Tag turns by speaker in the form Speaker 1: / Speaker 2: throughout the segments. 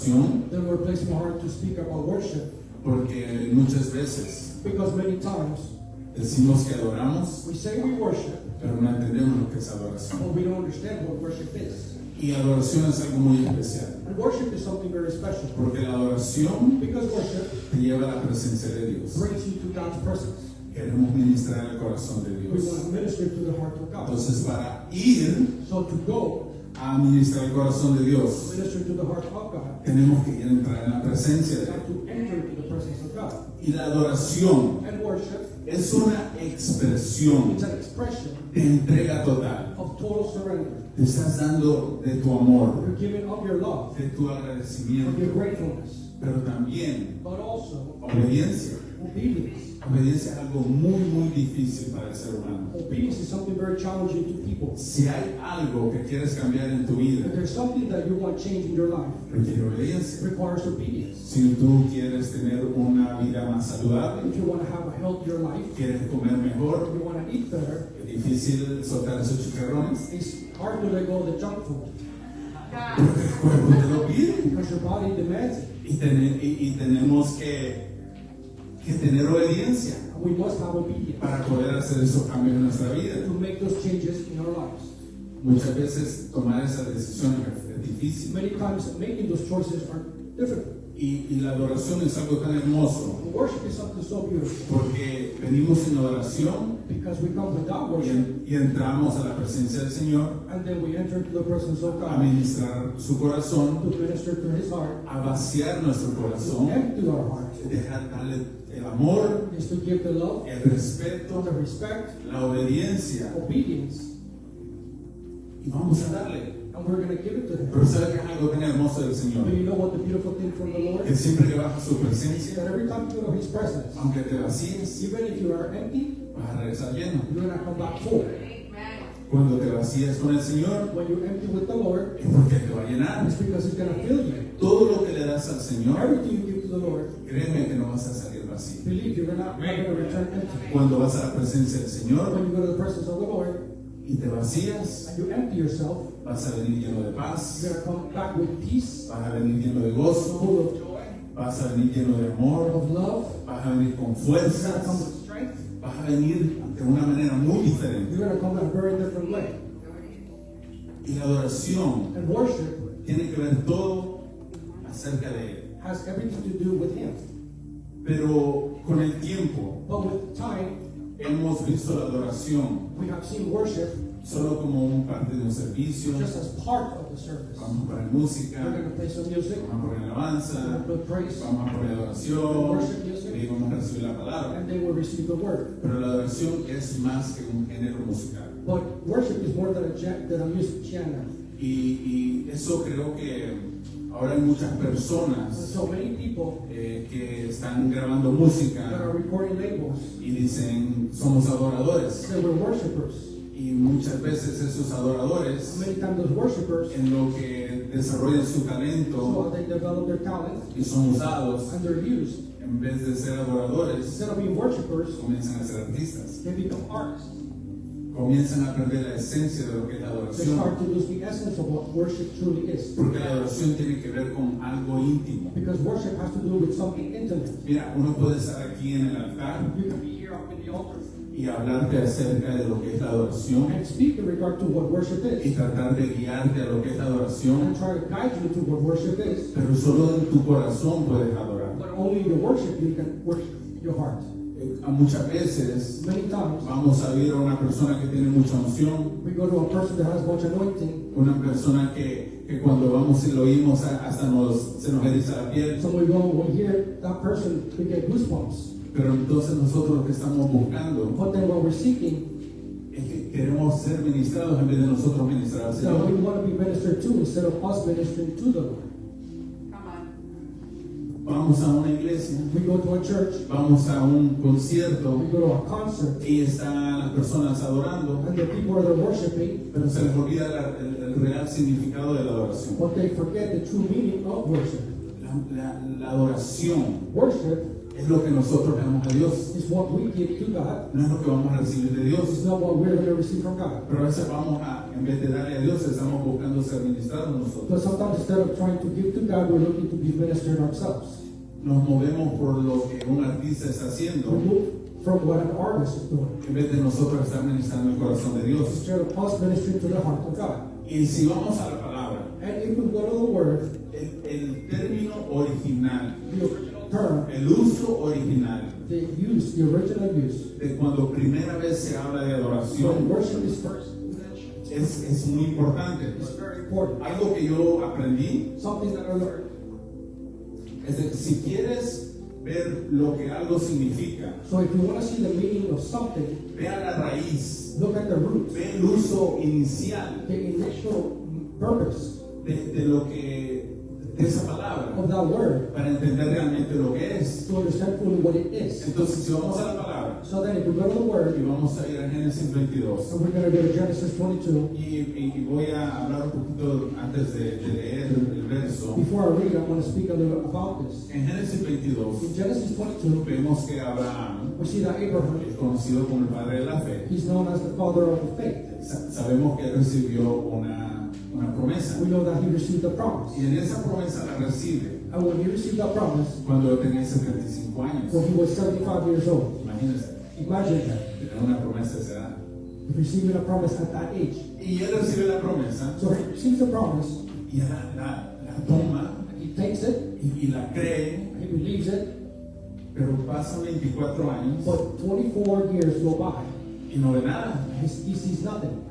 Speaker 1: The Lord placed in my heart to speak about worship
Speaker 2: porque muchas veces
Speaker 1: because many times
Speaker 2: decimos que adoramos,
Speaker 1: we say we worship,
Speaker 2: pero no entendemos lo que es adoración.
Speaker 1: but we don't understand what worship is.
Speaker 2: Y adoración es algo muy especial,
Speaker 1: And worship is something very special
Speaker 2: porque la adoración
Speaker 1: because worship
Speaker 2: te lleva a la presencia de Dios.
Speaker 1: brings you to God's presence.
Speaker 2: Queremos ministrar el corazón de
Speaker 1: We
Speaker 2: Dios.
Speaker 1: want to minister to the heart of God.
Speaker 2: Entonces, para ir
Speaker 1: So to go
Speaker 2: a ministrar el corazón de Dios,
Speaker 1: minister to the heart of God,
Speaker 2: tenemos que entrar en la presencia de
Speaker 1: we
Speaker 2: Dios.
Speaker 1: have to enter into the presence of God.
Speaker 2: Y la adoración
Speaker 1: And worship,
Speaker 2: es una expresión
Speaker 1: it's an expression
Speaker 2: de entrega total.
Speaker 1: of total surrender.
Speaker 2: Te estás dando de tu amor,
Speaker 1: You're giving up your love,
Speaker 2: de tu
Speaker 1: of your
Speaker 2: agradecimiento,
Speaker 1: gratefulness,
Speaker 2: pero también
Speaker 1: but also
Speaker 2: obediencia.
Speaker 1: obedience.
Speaker 2: Obediencia es algo muy, muy difícil para el ser humano.
Speaker 1: Obedience is something very challenging to people.
Speaker 2: Si hay algo que quieres cambiar en tu vida,
Speaker 1: If there's something that you want change in your life,
Speaker 2: requiere
Speaker 1: it
Speaker 2: obediencia.
Speaker 1: requires obedience.
Speaker 2: Si tú quieres tener una vida más saludable,
Speaker 1: If you want to have a healthier life,
Speaker 2: quieres comer mejor,
Speaker 1: if you want to eat better,
Speaker 2: es difícil soltar esos chicharrones,
Speaker 1: it's hard to let go of the junk food
Speaker 2: porque el cuerpo te lo pide.
Speaker 1: because your body demands it.
Speaker 2: Y tenemos que tener obediencia
Speaker 1: And we must have obedience
Speaker 2: para poder hacer esos cambios en nuestra vida.
Speaker 1: to make those changes in our lives.
Speaker 2: Muchas veces tomar esas decisiones es difícil.
Speaker 1: Many times making those choices are difficult.
Speaker 2: Y la adoración es algo tan hermoso,
Speaker 1: And worship is something so beautiful
Speaker 2: porque venimos en adoración
Speaker 1: because we come without
Speaker 2: y,
Speaker 1: worship
Speaker 2: y entramos a la presencia del Señor
Speaker 1: and then we enter into the presence of
Speaker 2: a
Speaker 1: God
Speaker 2: ministrar su corazón,
Speaker 1: to minister to His heart,
Speaker 2: a vaciar nuestro
Speaker 1: to
Speaker 2: corazón,
Speaker 1: empty our hearts,
Speaker 2: dejar darle el amor,
Speaker 1: is to give the love,
Speaker 2: el respeto,
Speaker 1: the respect,
Speaker 2: la obediencia,
Speaker 1: obedience,
Speaker 2: y vamos a darle.
Speaker 1: and we're going to give it to Him.
Speaker 2: Pero ¿sabe qué es algo tan hermoso del Señor?
Speaker 1: But you know what the beautiful thing from the Lord
Speaker 2: Que
Speaker 1: is?
Speaker 2: siempre que bajas su presencia,
Speaker 1: That every time you go to His presence,
Speaker 2: aunque te vacíes,
Speaker 1: even if you are empty,
Speaker 2: vas a regresar lleno.
Speaker 1: you're going to come back full.
Speaker 2: Cuando te vacías con el Señor,
Speaker 1: When you're empty with the Lord,
Speaker 2: es porque te va a llenar.
Speaker 1: it's because He's going to fill you.
Speaker 2: Todo lo que le das al Señor,
Speaker 1: Everything you give to the Lord,
Speaker 2: créeme que no vas a salir vacío.
Speaker 1: believe you're not going to return empty.
Speaker 2: Cuando vas a la presencia del Señor
Speaker 1: When you go to the presence of the Lord
Speaker 2: y te vacías,
Speaker 1: and you empty yourself,
Speaker 2: vas a venir lleno de paz,
Speaker 1: you're going to come back with peace,
Speaker 2: vas a venir lleno de gozo,
Speaker 1: full of joy,
Speaker 2: vas a venir lleno de amor,
Speaker 1: of love.
Speaker 2: vas a venir con
Speaker 1: You're going to come
Speaker 2: fuerzas,
Speaker 1: with strength.
Speaker 2: vas a venir de una manera muy diferente.
Speaker 1: You're going to come in a very different way.
Speaker 2: Y la adoración
Speaker 1: And worship
Speaker 2: tiene que ver todo acerca de Él.
Speaker 1: has everything to do with Him.
Speaker 2: Pero con el tiempo
Speaker 1: But with time,
Speaker 2: hemos visto la adoración
Speaker 1: we have seen worship
Speaker 2: solo como un parte de un servicio.
Speaker 1: just as part of the service.
Speaker 2: Vamos a poner música,
Speaker 1: We're going to play some music,
Speaker 2: vamos a poner
Speaker 1: we're
Speaker 2: alabanza,
Speaker 1: going to play praise,
Speaker 2: vamos a poner adoración
Speaker 1: worship music,
Speaker 2: y vamos a recibir la palabra.
Speaker 1: and they will receive the word.
Speaker 2: Pero la adoración es más que un género musical.
Speaker 1: But worship is more than a music genre.
Speaker 2: Y eso creo que ahora hay muchas
Speaker 1: And
Speaker 2: personas
Speaker 1: so many people
Speaker 2: que están grabando
Speaker 1: that
Speaker 2: música
Speaker 1: are recording labels
Speaker 2: y dicen somos adoradores.
Speaker 1: say we're worshipers.
Speaker 2: Y muchas veces esos adoradores,
Speaker 1: Many times those worshipers,
Speaker 2: en lo que desarrollan su
Speaker 1: so
Speaker 2: talento
Speaker 1: they develop their talent
Speaker 2: y son usados,
Speaker 1: and they're used.
Speaker 2: en vez de ser adoradores,
Speaker 1: Instead of being worshipers,
Speaker 2: comienzan a ser artistas.
Speaker 1: they become artists.
Speaker 2: Comienzan a perder la esencia de lo que es la
Speaker 1: They
Speaker 2: adoración.
Speaker 1: start to lose the essence of what worship truly is.
Speaker 2: Porque la adoración tiene que ver con algo íntimo.
Speaker 1: Because worship has to do with something intimate.
Speaker 2: Mira, uno puede estar aquí en el altar
Speaker 1: You can be here up in the altar
Speaker 2: y hablarte acerca de lo que es la adoración
Speaker 1: and speak in regard to what worship
Speaker 2: y
Speaker 1: is,
Speaker 2: tratar de guiarte a lo que es la adoración,
Speaker 1: and try to guide you to what worship is.
Speaker 2: pero solo en tu corazón puedes adorar.
Speaker 1: But only in your worship you can worship your heart.
Speaker 2: A muchas veces
Speaker 1: Many times
Speaker 2: vamos a ver a una persona que tiene mucha unción,
Speaker 1: we go to a person that has much anointing,
Speaker 2: una persona que cuando vamos y lo oímos hasta se nos eriza la piel,
Speaker 1: so we go and we hear that person, we get goosebumps.
Speaker 2: pero entonces nosotros lo que estamos buscando
Speaker 1: But then what we're seeking
Speaker 2: es que queremos ser ministrados en vez de nosotros ministrar al
Speaker 1: is that we
Speaker 2: Señor.
Speaker 1: want to be ministered to instead of us ministering to the Lord.
Speaker 2: Vamos a una iglesia,
Speaker 1: We go to a church,
Speaker 2: vamos a un concierto
Speaker 1: we go to a concert,
Speaker 2: y están las personas adorando,
Speaker 1: and the people are there worshiping,
Speaker 2: pero se les olvida el real significado de la adoración.
Speaker 1: but they forget the true meaning of worship.
Speaker 2: La adoración
Speaker 1: Worship
Speaker 2: es lo que nosotros le damos a Dios,
Speaker 1: is what we give to God.
Speaker 2: no es lo que vamos a recibir de
Speaker 1: It's
Speaker 2: Dios.
Speaker 1: not what we're going to receive from God.
Speaker 2: Pero a veces en vez de darle a Dios, estamos buscando ser ministrados
Speaker 1: But
Speaker 2: nosotros.
Speaker 1: sometimes instead of trying to give to God, we're looking to be ministered ourselves.
Speaker 2: Nos movemos por lo que un artista está
Speaker 1: We
Speaker 2: haciendo,
Speaker 1: move from what an artist is doing
Speaker 2: en vez de nosotros estar ministrando el corazón de Dios.
Speaker 1: instead of us ministering to the heart of God.
Speaker 2: Y si vamos a la palabra,
Speaker 1: And if we go to the word,
Speaker 2: el término original,
Speaker 1: the original term,
Speaker 2: el uso original,
Speaker 1: the use, the original use,
Speaker 2: de cuando primera vez se habla de
Speaker 1: when
Speaker 2: adoración,
Speaker 1: worship is first,
Speaker 2: es muy importante.
Speaker 1: it's very important.
Speaker 2: Algo que yo aprendí
Speaker 1: Something that I learned.
Speaker 2: es de que si quieres ver lo que algo significa,
Speaker 1: So if you want to see the meaning of something,
Speaker 2: ve a la raíz,
Speaker 1: look at the roots,
Speaker 2: ve el uso inicial
Speaker 1: the initial purpose
Speaker 2: de lo que de esa palabra
Speaker 1: of that word
Speaker 2: para entender realmente lo que es.
Speaker 1: to understand fully what it is.
Speaker 2: Entonces, si vamos a la palabra
Speaker 1: So then if we go to the
Speaker 2: y
Speaker 1: word,
Speaker 2: vamos a ir a Génesis 22
Speaker 1: so we're going to go to Genesis 22.
Speaker 2: y voy a hablar un poquito antes de leer el verso.
Speaker 1: Before I read, I want to speak a little about this.
Speaker 2: En Génesis 22
Speaker 1: In Genesis 22,
Speaker 2: vemos que Abraham
Speaker 1: we see that Abraham,
Speaker 2: es conocido como el padre de la fe.
Speaker 1: he's known as the father of the faith.
Speaker 2: Sabemos que él recibió una promesa
Speaker 1: We know that he received a promise.
Speaker 2: y en esa promesa la recibe
Speaker 1: And when he received that promise,
Speaker 2: cuando él tenía 75 años.
Speaker 1: when he was 75 years old,
Speaker 2: Imagínense,
Speaker 1: imagine that,
Speaker 2: tener una promesa de esa edad.
Speaker 1: receiving a promise at that age.
Speaker 2: Y él recibe la promesa
Speaker 1: So he receives the promise,
Speaker 2: y él la toma
Speaker 1: he takes it,
Speaker 2: y la cree,
Speaker 1: he believes it,
Speaker 2: pero pasan 24 años
Speaker 1: but 24 years go by.
Speaker 2: y no ve nada.
Speaker 1: He sees nothing.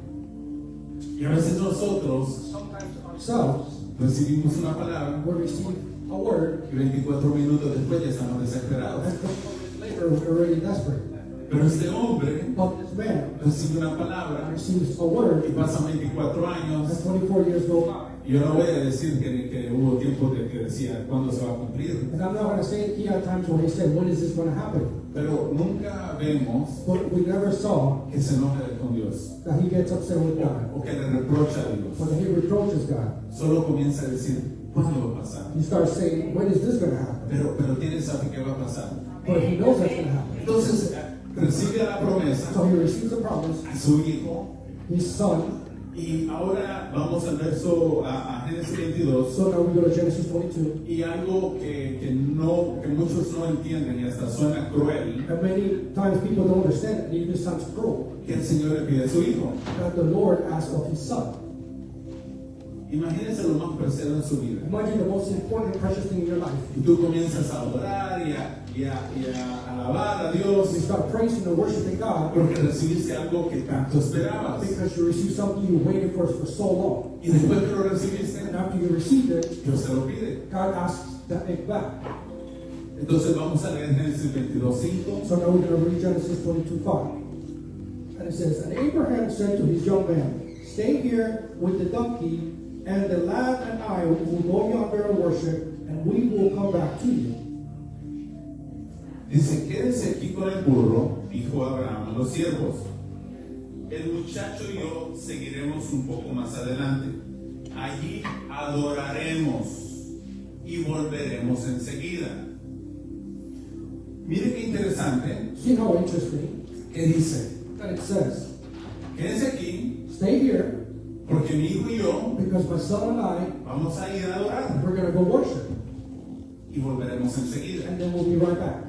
Speaker 2: Y a veces nosotros
Speaker 1: Sometimes ourselves,
Speaker 2: recibimos una palabra
Speaker 1: we receive a word,
Speaker 2: y 24 minutos después ya estamos desesperados.
Speaker 1: and 24 minutes later we're already desperate.
Speaker 2: Pero este hombre
Speaker 1: But this man
Speaker 2: recibe una palabra
Speaker 1: receives a word,
Speaker 2: y pasan 24
Speaker 1: and
Speaker 2: años.
Speaker 1: 24 years go by.
Speaker 2: Y yo no voy a decir que hubo tiempos de que decía cuándo se va a cumplir,
Speaker 1: And I'm not going to say he had times when he said, when is this going to happen?
Speaker 2: pero nunca vemos
Speaker 1: But we never saw
Speaker 2: que se enoja con Dios
Speaker 1: that he gets upset with God,
Speaker 2: o que le reprocha a Dios.
Speaker 1: or that he reproaches God.
Speaker 2: Solo comienza a decir cuándo va a pasar,
Speaker 1: He starts saying, when is this going to happen?
Speaker 2: pero tiene sabe qué va a pasar.
Speaker 1: But he knows that's going to happen.
Speaker 2: Entonces recibe la promesa
Speaker 1: So he receives the promise,
Speaker 2: a su hijo
Speaker 1: his son.
Speaker 2: y ahora vamos al verso a Génesis 22
Speaker 1: So now we go to Genesis 22.
Speaker 2: y algo que muchos no entienden y hasta suena cruel,
Speaker 1: And many times people don't understand it, and it even sounds cruel,
Speaker 2: que el Señor le pide a su hijo.
Speaker 1: that the Lord asks of his son.
Speaker 2: Imagínense lo más preciado en su vida.
Speaker 1: Imagine the most important and precious thing in your life.
Speaker 2: Y tú comienzas a adorar y a alabar a Dios
Speaker 1: You start praising and worshiping God
Speaker 2: porque recibiste algo que tanto esperabas.
Speaker 1: because you received something you waited for so long.
Speaker 2: Y después que lo recibiste,
Speaker 1: And after you received it,
Speaker 2: Dios te lo pide.
Speaker 1: God asks that it back.
Speaker 2: Entonces vamos a leer Génesis 22:5.
Speaker 1: So now we're going to read Genesis 22:5. And it says, And Abraham said to his young man, Stay here with the donkey, and the lad and I will go yonder and worship, and we will come back to you.
Speaker 2: Dice, quédense aquí con el burro, dijo Abraham a los siervos. El muchacho y yo seguiremos un poco más adelante. Allí adoraremos y volveremos enseguida. Mire qué interesante
Speaker 1: See how interesting
Speaker 2: que dice,
Speaker 1: that it says,
Speaker 2: quédense aquí
Speaker 1: Stay here,
Speaker 2: porque mi hijo y yo
Speaker 1: because my son and I,
Speaker 2: vamos a ir a adorar
Speaker 1: we're going to go worship,
Speaker 2: y volveremos enseguida.
Speaker 1: and then we'll be right back.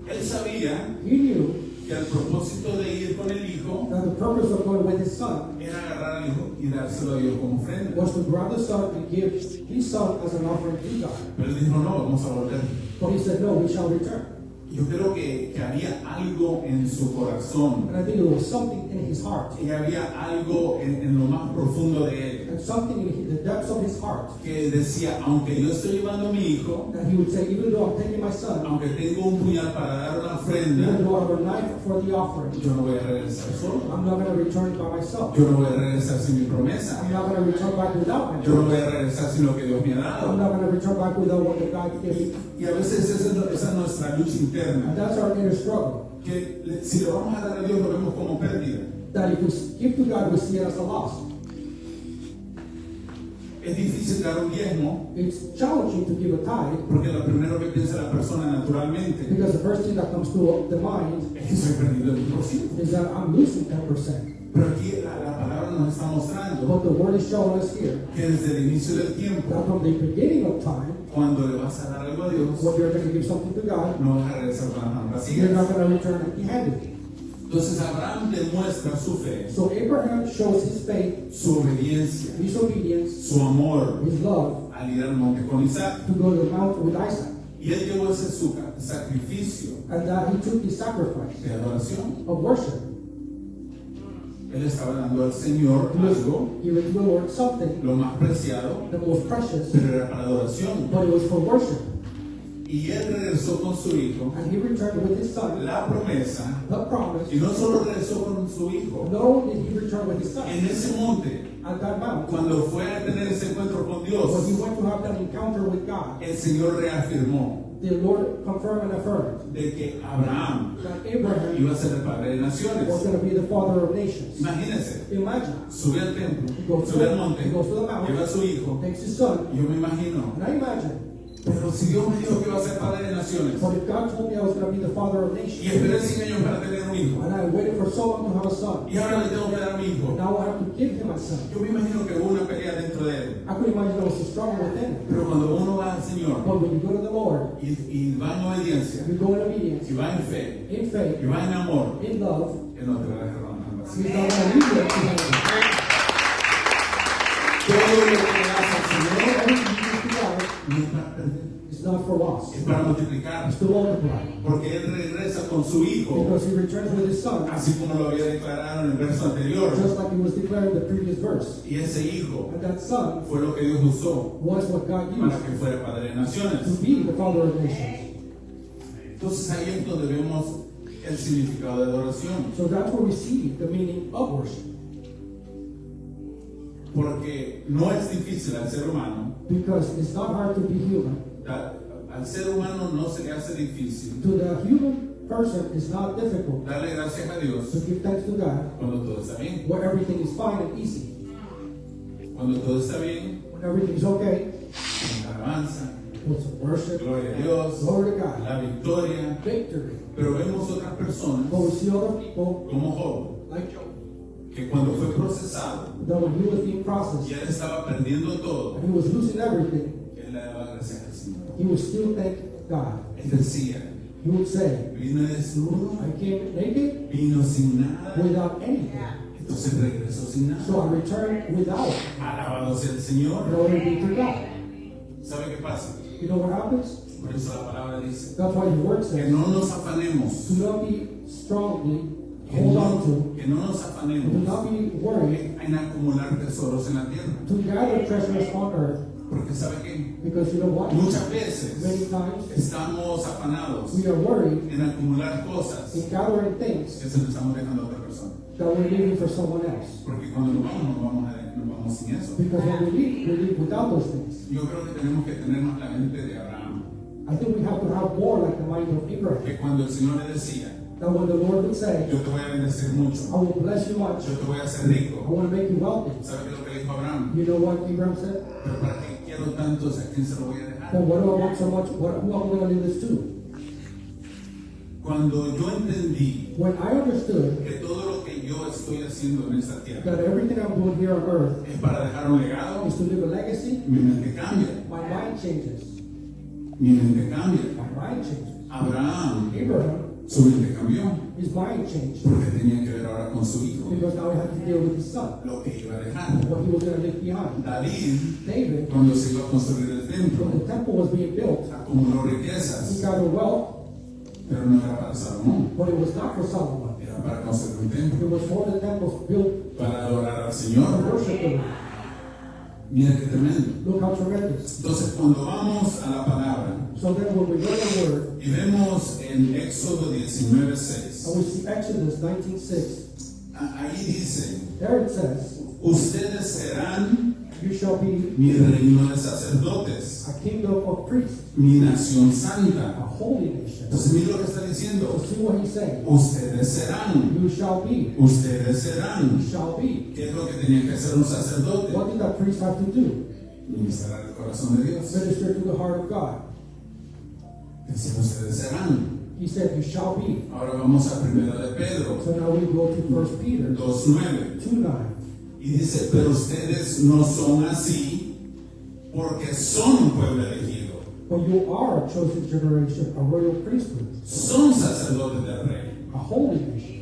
Speaker 2: Él sabía
Speaker 1: He knew
Speaker 2: que el propósito de ir con el hijo
Speaker 1: that the purpose of going with his son
Speaker 2: era agarrar al hijo y dárselo a Dios como ofrenda.
Speaker 1: was to grab the son and give his son as an offering to God.
Speaker 2: Pero él dijo, no, vamos a volver.
Speaker 1: But he said, No, we shall return.
Speaker 2: Yo creo que había algo en su corazón
Speaker 1: And I think there was something in his heart,
Speaker 2: y había algo en lo más profundo de él
Speaker 1: and something in the depths of his heart,
Speaker 2: que decía, aunque yo estoy llevando a mi hijo,
Speaker 1: that he would say, even though I'm taking my son,
Speaker 2: aunque tengo un puñal para dar una
Speaker 1: even
Speaker 2: ofrenda,
Speaker 1: though I have a knife for the offering,
Speaker 2: yo no voy a regresar solo.
Speaker 1: I'm not going to return by myself.
Speaker 2: Yo no voy a regresar sin mi promesa.
Speaker 1: I'm not going to return back without my
Speaker 2: Yo no
Speaker 1: promise.
Speaker 2: voy a regresar sin lo que Dios me ha
Speaker 1: I'm
Speaker 2: dado.
Speaker 1: not going to return back without what the God gave me.
Speaker 2: Y a veces esa es nuestra lucha
Speaker 1: And
Speaker 2: interna.
Speaker 1: that's our inner struggle.
Speaker 2: Que si le vamos a dar a Dios lo vemos como pérdida.
Speaker 1: That if we give to God, we see it as a loss.
Speaker 2: Es difícil dar un diezmo
Speaker 1: It's challenging to give a tithe
Speaker 2: porque lo primero que piensa la persona naturalmente
Speaker 1: because the first thing that comes to the mind
Speaker 2: es que estoy perdiendo el 10%.
Speaker 1: is that I'm losing 10%.
Speaker 2: Pero aquí la palabra nos está mostrando
Speaker 1: But the word is showing us here
Speaker 2: que desde el inicio del
Speaker 1: that
Speaker 2: tiempo,
Speaker 1: from the beginning of time,
Speaker 2: cuando le vas a dar algo a Dios,
Speaker 1: when you're going to give something to God,
Speaker 2: no vas a regresar con las manos
Speaker 1: you're
Speaker 2: vacías.
Speaker 1: not going to return empty-handed.
Speaker 2: Entonces Abraham demuestra su fe,
Speaker 1: So Abraham shows his faith,
Speaker 2: su obediencia,
Speaker 1: his obedience,
Speaker 2: su amor
Speaker 1: his love
Speaker 2: al ir al monte con Isaac.
Speaker 1: to go to the mountain with Isaac,
Speaker 2: Y él llevó ese sacrificio
Speaker 1: and that he took the sacrifice
Speaker 2: de adoración.
Speaker 1: of worship.
Speaker 2: Él estaba dando al Señor
Speaker 1: He was
Speaker 2: algo,
Speaker 1: giving to the Lord something,
Speaker 2: lo más preciado,
Speaker 1: the most precious,
Speaker 2: pero era para adoración.
Speaker 1: but it was for worship.
Speaker 2: Y él regresó con su hijo,
Speaker 1: And he returned with his son,
Speaker 2: la promesa,
Speaker 1: the promise.
Speaker 2: y no solo regresó con su hijo,
Speaker 1: Not only did he return with his son
Speaker 2: en ese monte,
Speaker 1: at that mount,
Speaker 2: cuando fue a tener ese encuentro con
Speaker 1: when he
Speaker 2: Dios,
Speaker 1: went to have that encounter with God,
Speaker 2: el Señor reafirmó
Speaker 1: the Lord confirmed and affirmed
Speaker 2: de que Abraham
Speaker 1: that Abraham
Speaker 2: iba a ser el padre de
Speaker 1: was
Speaker 2: naciones.
Speaker 1: going to be the father of nations.
Speaker 2: Imagínense,
Speaker 1: Imagine,
Speaker 2: sube al templo,
Speaker 1: he goes
Speaker 2: sube al monte,
Speaker 1: to the mountain,
Speaker 2: lleva a su hijo.
Speaker 1: takes his son,
Speaker 2: Yo me imagino,
Speaker 1: and I imagine,
Speaker 2: pero si Dios me dijo que iba a ser padre de naciones,
Speaker 1: but if God told me I was going to be the father of
Speaker 2: y
Speaker 1: nations,
Speaker 2: esperé 100 años para tener un hijo,
Speaker 1: and I waited for so long to have a son,
Speaker 2: y ahora le tengo que dar a mi hijo,
Speaker 1: now I have to give him a son.
Speaker 2: yo me imagino que hubo una pelea dentro de él.
Speaker 1: I could imagine there was a struggle within him.
Speaker 2: Pero cuando uno va al Señor
Speaker 1: But when you go to the Lord,
Speaker 2: y va en obediencia,
Speaker 1: you go in obedience,
Speaker 2: y va en fe,
Speaker 1: in faith,
Speaker 2: y va en amor,
Speaker 1: in love,
Speaker 2: Él no te va a dejar con las manos
Speaker 1: He's
Speaker 2: vacías.
Speaker 1: not going to leave you empty-handed.
Speaker 2: Todo lo que le das al Señor
Speaker 1: Everything you give to God
Speaker 2: no es para perder,
Speaker 1: is not for loss.
Speaker 2: es para multiplicar.
Speaker 1: It's to multiply.
Speaker 2: Porque Él regresa con su hijo,
Speaker 1: Because he returns with his son,
Speaker 2: así como lo había declarado en el verso anterior.
Speaker 1: just like it was declared in the previous verse.
Speaker 2: Y ese hijo
Speaker 1: And that son
Speaker 2: fue lo que Dios usó
Speaker 1: was what God
Speaker 2: para
Speaker 1: used
Speaker 2: que fuera padre de
Speaker 1: to
Speaker 2: naciones.
Speaker 1: be the father of nations.
Speaker 2: Entonces ahí es donde vemos el significado de adoración.
Speaker 1: So that's where we see the meaning of worship.
Speaker 2: Porque no es difícil al ser humano,
Speaker 1: Because it's not hard to be human.
Speaker 2: al ser humano no se le hace difícil
Speaker 1: To the human person, it's not difficult
Speaker 2: darle gracias a Dios
Speaker 1: to give thanks to God
Speaker 2: cuando todo está bien.
Speaker 1: where everything is fine and easy.
Speaker 2: Cuando todo está bien,
Speaker 1: When everything is okay,
Speaker 2: con alabanza,
Speaker 1: with some worship,
Speaker 2: gloria a Dios,
Speaker 1: glory to God,
Speaker 2: la victoria.
Speaker 1: victory.
Speaker 2: Pero vemos otras personas
Speaker 1: But we see other people
Speaker 2: como Job,
Speaker 1: like Job,
Speaker 2: que cuando fue procesado
Speaker 1: that when he was being
Speaker 2: y
Speaker 1: processed
Speaker 2: él estaba perdiendo todo,
Speaker 1: and he was losing everything,
Speaker 2: él le daba gracias al Señor.
Speaker 1: he would still thank God.
Speaker 2: Él decía,
Speaker 1: He would say,
Speaker 2: vino desnudo,
Speaker 1: I came naked
Speaker 2: vino sin nada,
Speaker 1: without anything.
Speaker 2: entonces regresó sin nada.
Speaker 1: So I returned without it.
Speaker 2: Alabado sea el Señor.
Speaker 1: Glory be to God.
Speaker 2: ¿Sabe qué pasa?
Speaker 1: You know what happens?
Speaker 2: Por eso la palabra dice
Speaker 1: That's why the word
Speaker 2: que
Speaker 1: says,
Speaker 2: no nos afanemos,
Speaker 1: do not be strongly hold on to,
Speaker 2: que no nos
Speaker 1: do
Speaker 2: afanemos
Speaker 1: not be worried
Speaker 2: en acumular tesoros en la tierra.
Speaker 1: to gather treasures on earth.
Speaker 2: Porque ¿sabe qué?
Speaker 1: Because you know what?
Speaker 2: Muchas veces
Speaker 1: Many times
Speaker 2: estamos afanados
Speaker 1: we are worried
Speaker 2: en acumular cosas
Speaker 1: in gathering things
Speaker 2: que se lo estamos dejando a otra persona.
Speaker 1: that we're leaving for someone else.
Speaker 2: Porque cuando nos vamos sin eso.
Speaker 1: Because when we leave without those things.
Speaker 2: Yo creo que tenemos que tener más la mente de Abraham.
Speaker 1: I think we have to have more like the mind of Abraham.
Speaker 2: Que cuando el Señor le decía,
Speaker 1: That when the Lord would say,
Speaker 2: yo te voy a bendecir
Speaker 1: I
Speaker 2: mucho,
Speaker 1: will bless you much,
Speaker 2: yo te voy a hacer
Speaker 1: I
Speaker 2: rico.
Speaker 1: want to make you wealthy.
Speaker 2: ¿Sabe qué es lo que dijo Abraham?
Speaker 1: You know what Abraham said?
Speaker 2: Pero para qué quiero tanto, ¿a quién se lo voy a dejar?
Speaker 1: But what do I want so much? Who am I going to leave this to?
Speaker 2: Cuando yo entendí
Speaker 1: When I understood
Speaker 2: que todo lo que yo estoy haciendo en esta tierra
Speaker 1: that everything I'm doing here on earth
Speaker 2: es para dejar un legado,
Speaker 1: is to leave a legacy,
Speaker 2: mi mente cambia.
Speaker 1: my mind changes.
Speaker 2: Mi mente cambia.
Speaker 1: My mind changes.
Speaker 2: Abraham,
Speaker 1: Abraham,
Speaker 2: su mente cambió
Speaker 1: his mind changed
Speaker 2: porque tenía que ver ahora con su hijo
Speaker 1: because now he had to deal with his son,
Speaker 2: lo que iba a dejar.
Speaker 1: what he was going to leave behind.
Speaker 2: David,
Speaker 1: David,
Speaker 2: cuando se iba a construir el
Speaker 1: when
Speaker 2: templo,
Speaker 1: the temple was being built,
Speaker 2: acumuló
Speaker 1: he
Speaker 2: riquezas,
Speaker 1: gathered wealth,
Speaker 2: pero no era para Salomón,
Speaker 1: but it was not for Solomon.
Speaker 2: era para construir un templo,
Speaker 1: It was for the temple built
Speaker 2: para adorar al
Speaker 1: to
Speaker 2: Señor.
Speaker 1: worship the Lord.
Speaker 2: Mira qué tremendo.
Speaker 1: Look how tremendous.
Speaker 2: Entonces, cuando vamos a la palabra
Speaker 1: So then when we go to the word,
Speaker 2: y vemos en Éxodo 19:6,
Speaker 1: and we see Exodus 19:6,
Speaker 2: ahí dice,
Speaker 1: there it says,
Speaker 2: ustedes serán
Speaker 1: you shall be
Speaker 2: mi reino de sacerdotes,
Speaker 1: a kingdom of priests,
Speaker 2: mi nación
Speaker 1: a
Speaker 2: santa.
Speaker 1: holy nation.
Speaker 2: Entonces, mira lo que está diciendo.
Speaker 1: So see what he's saying.
Speaker 2: Ustedes serán,
Speaker 1: You shall be.
Speaker 2: ustedes
Speaker 1: You
Speaker 2: serán.
Speaker 1: shall be.
Speaker 2: ¿Qué es lo que tenía que hacer un sacerdote?
Speaker 1: What did that priest have to do?
Speaker 2: ministrar el corazón de Dios.
Speaker 1: Minister to the heart of God.
Speaker 2: Dicen ustedes serán.
Speaker 1: He said, you shall be.
Speaker 2: Ahora vamos a 1 de Pedro
Speaker 1: So now we go to 1 Peter
Speaker 2: 2:9.
Speaker 1: 2:9.
Speaker 2: Y dice, pero ustedes no son así porque son un pueblo elegido.
Speaker 1: But you are a chosen generation, a royal priesthood,
Speaker 2: Son sacerdotes del rey.
Speaker 1: a holy nation.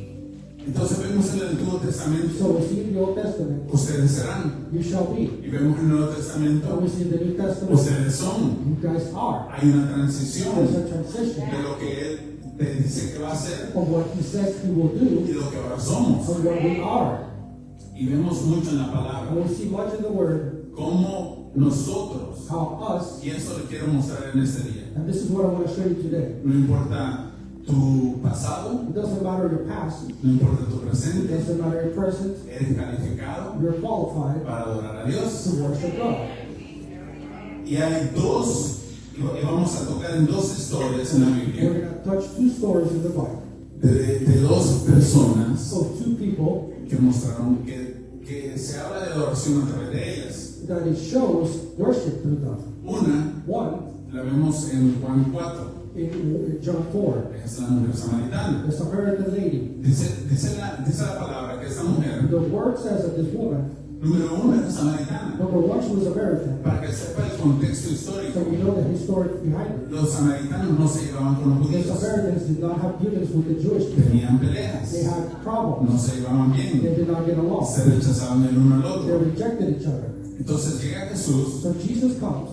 Speaker 2: Entonces vemos en el Antiguo Testamento,
Speaker 1: So we see in the Old Testament,
Speaker 2: ustedes serán.
Speaker 1: you shall be.
Speaker 2: Y vemos en el Nuevo
Speaker 1: And
Speaker 2: Testamento,
Speaker 1: we see in the New Testament,
Speaker 2: ustedes son.
Speaker 1: you guys are.
Speaker 2: Hay una
Speaker 1: There's
Speaker 2: transición
Speaker 1: a transition
Speaker 2: de lo que Él te dice que va a hacer
Speaker 1: of what he says he will
Speaker 2: y
Speaker 1: do
Speaker 2: lo que ahora somos.
Speaker 1: and what we are.
Speaker 2: Y vemos mucho en la
Speaker 1: And
Speaker 2: palabra
Speaker 1: we see much in the Word
Speaker 2: cómo nosotros,
Speaker 1: how us,
Speaker 2: y eso le quiero mostrar en este día,
Speaker 1: and this is what I want to show you today.
Speaker 2: no importa tu pasado,
Speaker 1: It doesn't matter your past,
Speaker 2: no importa tu
Speaker 1: it
Speaker 2: presente,
Speaker 1: doesn't matter your present,
Speaker 2: eres calificado
Speaker 1: you're qualified
Speaker 2: para adorar a Dios.
Speaker 1: to worship God.
Speaker 2: Y hay dos, y vamos a tocar en dos historias en la
Speaker 1: We're
Speaker 2: Biblia,
Speaker 1: going to touch two stories in the Bible
Speaker 2: de dos personas
Speaker 1: of two people
Speaker 2: que mostraron que se habla de adoración a través de ellas.
Speaker 1: that it shows worship through them.
Speaker 2: Una
Speaker 1: One,
Speaker 2: la vemos en Juan 4,
Speaker 1: in John 4,
Speaker 2: es la mujer samaritana.
Speaker 1: the Samaritan lady.
Speaker 2: Dice la palabra que esta mujer,
Speaker 1: The word says that this woman,
Speaker 2: número uno, era samaritana.
Speaker 1: number one, she was Samaritan.
Speaker 2: Para que sepa el contexto
Speaker 1: So
Speaker 2: histórico,
Speaker 1: we know the history behind it.
Speaker 2: los samaritanos no se llevaban con los
Speaker 1: The
Speaker 2: judíos,
Speaker 1: Samaritans did not have dealings with the Jewish people.
Speaker 2: tenían peleas,
Speaker 1: They had problems.
Speaker 2: no se llevaban
Speaker 1: They
Speaker 2: bien,
Speaker 1: did not get along.
Speaker 2: se rechazaban el uno al
Speaker 1: They
Speaker 2: otro.
Speaker 1: rejected each other.
Speaker 2: Entonces llega Jesús
Speaker 1: So Jesus comes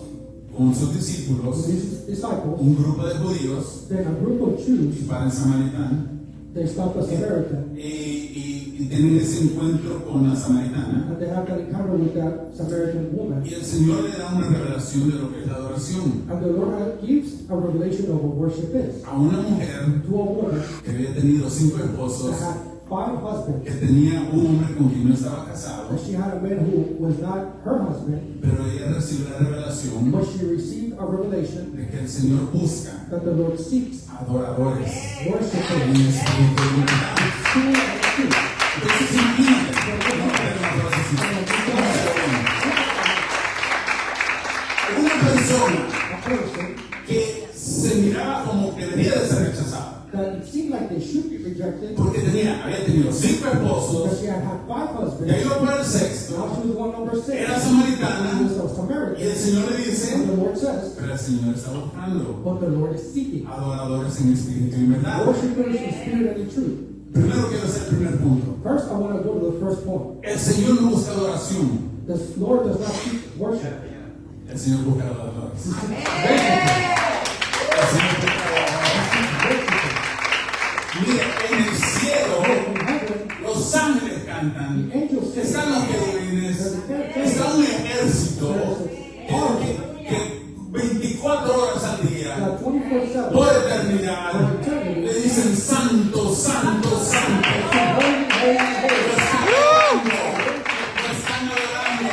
Speaker 2: con sus
Speaker 1: with
Speaker 2: discípulos,
Speaker 1: his disciples,
Speaker 2: un grupo de judíos,
Speaker 1: then a group of
Speaker 2: y
Speaker 1: Jews,
Speaker 2: para el samaritano,
Speaker 1: they stop a Samaritan,
Speaker 2: y tienen ese encuentro con la samaritana.
Speaker 1: and they have that encounter with that Samaritan woman.
Speaker 2: Y el Señor le da una revelación de lo que es la adoración
Speaker 1: And the Lord gives a revelation of what worship is.
Speaker 2: a una mujer
Speaker 1: To a woman
Speaker 2: que había tenido 5
Speaker 1: that
Speaker 2: esposos,
Speaker 1: had 5 husbands,
Speaker 2: que tenía un hombre con quien no estaba casado,
Speaker 1: and she had a man who was not her husband,
Speaker 2: pero ella recibió la revelación
Speaker 1: but she received a revelation
Speaker 2: de que el Señor busca
Speaker 1: that the Lord seeks
Speaker 2: adoradores
Speaker 1: worshipers
Speaker 2: en espíritu y en verdad.
Speaker 1: in spirit and truth.
Speaker 2: Entonces imagínate, una persona
Speaker 1: A person
Speaker 2: que se miraba como que debía de ser rechazada,
Speaker 1: that it seemed like they should be rejected
Speaker 2: porque había tenido 5
Speaker 1: because
Speaker 2: esposos,
Speaker 1: she had had 5
Speaker 2: ya
Speaker 1: husbands.
Speaker 2: iba por el
Speaker 1: Now
Speaker 2: sexto,
Speaker 1: she was one number 6.
Speaker 2: era
Speaker 1: She
Speaker 2: samaritana,
Speaker 1: was a
Speaker 2: y el
Speaker 1: Samaritan.
Speaker 2: Señor le
Speaker 1: And the
Speaker 2: dice,
Speaker 1: Lord says,
Speaker 2: pero el Señor está buscando
Speaker 1: but the Lord is seeking
Speaker 2: adoradores en espíritu y verdad.
Speaker 1: worshipers in spirit and in truth.
Speaker 2: Primero quiero hacer el primer punto.
Speaker 1: First, I want to go to the first point.
Speaker 2: El Señor no busca adoración,
Speaker 1: The Lord does not seek worship.
Speaker 2: el Señor busca adoradores.
Speaker 1: He seeks worshipers.
Speaker 2: El Señor busca adoradores. Mira, en el cielo
Speaker 1: In heaven,
Speaker 2: los ángeles cantan,
Speaker 1: the angels sing.
Speaker 2: están los querubines, está un ejército que 24 horas al día,
Speaker 1: That 24/7.
Speaker 2: por eternidad, le dicen santo, santo, santo.
Speaker 1: Holy, holy, holy.
Speaker 2: Lo están adorando.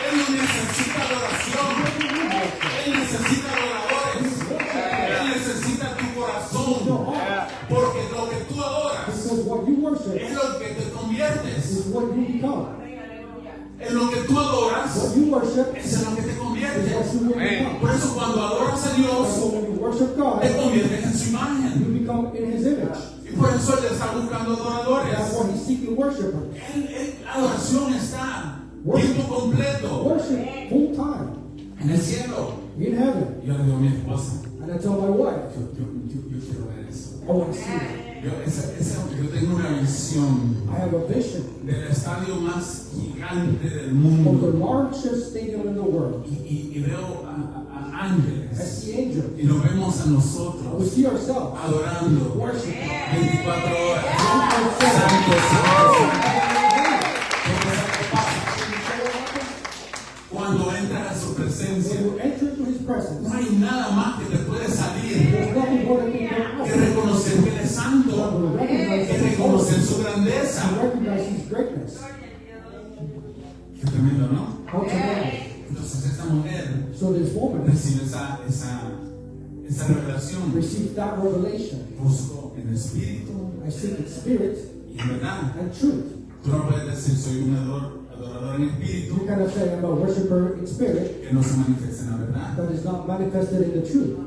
Speaker 2: Él no necesita adoración, él necesita adoradores, él necesita tu corazón, porque lo que tú adoras
Speaker 1: Because what you worship
Speaker 2: es lo que te conviertes.
Speaker 1: is what you become.
Speaker 2: En lo que tú adoras
Speaker 1: What you worship
Speaker 2: es en lo que te
Speaker 1: is
Speaker 2: conviertes.
Speaker 1: what you will become.
Speaker 2: Por eso cuando adoras a
Speaker 1: So
Speaker 2: Dios,
Speaker 1: when you worship
Speaker 2: te
Speaker 1: God,
Speaker 2: conviertes en su imagen.
Speaker 1: you become in His image.
Speaker 2: Y por eso Él está buscando
Speaker 1: That's
Speaker 2: adoradores.
Speaker 1: why He's seeking worshipers.
Speaker 2: La adoración está tiempo completo
Speaker 1: Worship full time
Speaker 2: en el cielo.
Speaker 1: in heaven.
Speaker 2: Yo le digo a mi esposa,
Speaker 1: And I tell my wife,
Speaker 2: yo quiero ver eso.
Speaker 1: I want to see it.
Speaker 2: Yo tengo una visión
Speaker 1: I have a vision
Speaker 2: del estadio más gigante del
Speaker 1: of the
Speaker 2: mundo
Speaker 1: largest stadium in the world.
Speaker 2: y veo a
Speaker 1: I
Speaker 2: ángeles
Speaker 1: see angels.
Speaker 2: y nos vemos a
Speaker 1: We
Speaker 2: nosotros
Speaker 1: see ourselves
Speaker 2: adorando
Speaker 1: worshiping.
Speaker 2: 24 horas.
Speaker 1: 24/7.
Speaker 2: Santo, santo. Cuando entras a su presencia,
Speaker 1: When you enter into His presence,
Speaker 2: no hay nada más que te puede salir
Speaker 1: there's nothing more that can come
Speaker 2: que
Speaker 1: out.
Speaker 2: reconocer que Él es santo,
Speaker 1: We recognize
Speaker 2: que
Speaker 1: His
Speaker 2: reconocer
Speaker 1: holiness.
Speaker 2: su grandeza.
Speaker 1: We recognize His greatness.
Speaker 2: Qué tremendo, ¿no?
Speaker 1: How tremendous.
Speaker 2: Entonces esta mujer
Speaker 1: So this woman
Speaker 2: recibe esa revelación.
Speaker 1: received that revelation.
Speaker 2: Busco en espíritu
Speaker 1: I seek in spirit
Speaker 2: y en verdad.
Speaker 1: and truth.
Speaker 2: Tú no puedes decir soy un adorador en espíritu
Speaker 1: You cannot say I'm a worshiper in spirit
Speaker 2: que no se manifiesta en la verdad.
Speaker 1: that is not manifested in the truth.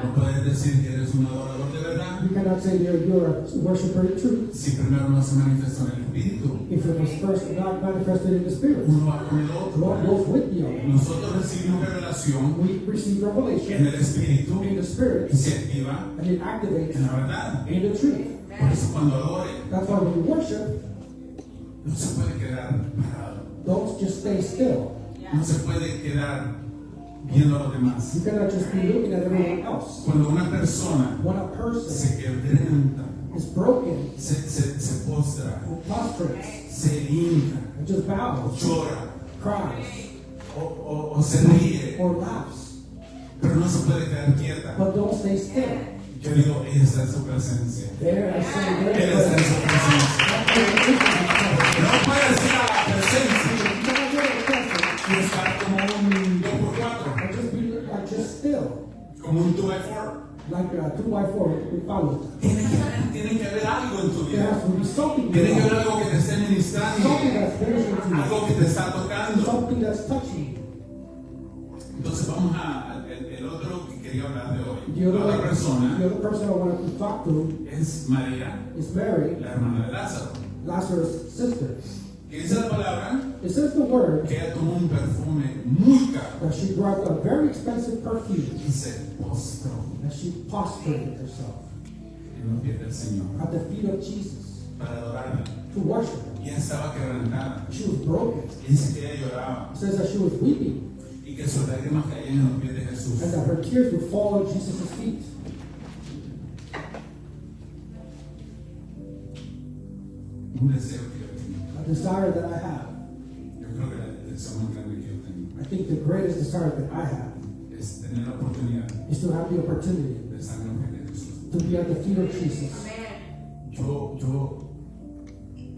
Speaker 2: No puedes decir que eres un adorador de verdad
Speaker 1: You cannot say you're a worshiper in truth
Speaker 2: si primero no se manifestó en el espíritu.
Speaker 1: if it was first not manifested in the spirit.
Speaker 2: Uno va con el otro.
Speaker 1: One goes with the other.
Speaker 2: Nosotros recibimos revelación
Speaker 1: We receive
Speaker 2: en
Speaker 1: revelation
Speaker 2: el espíritu
Speaker 1: in the spirit
Speaker 2: y se activa
Speaker 1: and it activates
Speaker 2: en la verdad.
Speaker 1: in the truth.
Speaker 2: Por eso cuando adore,
Speaker 1: That's why when you worship,
Speaker 2: no se puede quedar parado.
Speaker 1: don't just stay still.
Speaker 2: No se puede quedar viendo a los demás.
Speaker 1: You cannot just be looking at everyone else.
Speaker 2: Cuando una persona
Speaker 1: When a person
Speaker 2: se quebranta,
Speaker 1: is broken,
Speaker 2: se postra,
Speaker 1: and prostrates,
Speaker 2: se hinca,
Speaker 1: and just bows,
Speaker 2: llora
Speaker 1: cries,
Speaker 2: o se ríe,
Speaker 1: or laughs,
Speaker 2: pero no se puede quedar quieta.
Speaker 1: but don't stay still.
Speaker 2: Yo digo, ella está en su presencia.
Speaker 1: There I say,
Speaker 2: Él
Speaker 1: there
Speaker 2: está en su presencia.
Speaker 1: you
Speaker 2: No puedes ir a la presencia y
Speaker 1: go.
Speaker 2: estar como un 2x4,
Speaker 1: And just be like just still,
Speaker 2: como un 2x4.
Speaker 1: like a 2x4 we follow.
Speaker 2: Tiene que haber algo en tu
Speaker 1: There
Speaker 2: vida.
Speaker 1: has to be something
Speaker 2: Tiene que
Speaker 1: going
Speaker 2: haber
Speaker 1: on.
Speaker 2: algo que te esté ministrando,
Speaker 1: Something that's finishing to
Speaker 2: algo que te está tocando.
Speaker 1: you. Something that's touching you.
Speaker 2: Entonces vamos al el otro que quería hablar de hoy.
Speaker 1: The
Speaker 2: La otra
Speaker 1: other
Speaker 2: persona
Speaker 1: person I want to talk to
Speaker 2: es María,
Speaker 1: is Mary,
Speaker 2: la hermana de Lázaro.
Speaker 1: Lazarus' sister.
Speaker 2: Que dice la palabra
Speaker 1: It says the word
Speaker 2: que ella tomó un perfume muy caro
Speaker 1: that she brought a very expensive perfume
Speaker 2: y se postró
Speaker 1: and she prostrated herself
Speaker 2: en los pies del Señor
Speaker 1: at the feet of Jesus
Speaker 2: para adorarle.
Speaker 1: to worship him.
Speaker 2: Y ella estaba quebrantada.
Speaker 1: She was broken.
Speaker 2: Y dice que ella lloraba
Speaker 1: It says that she was weeping
Speaker 2: y que sus lágrimas caían en los pies de Jesús.
Speaker 1: and that her tears would fall at Jesus' feet.
Speaker 2: Un deseo que yo tengo.
Speaker 1: A desire that I have.
Speaker 2: Yo creo que el deseo más grande que yo tengo
Speaker 1: I think the greatest desire that I have
Speaker 2: es tener la oportunidad
Speaker 1: is to have the opportunity
Speaker 2: de estar en los pies de Jesús.
Speaker 1: to be at the feet of Jesus.
Speaker 2: Yo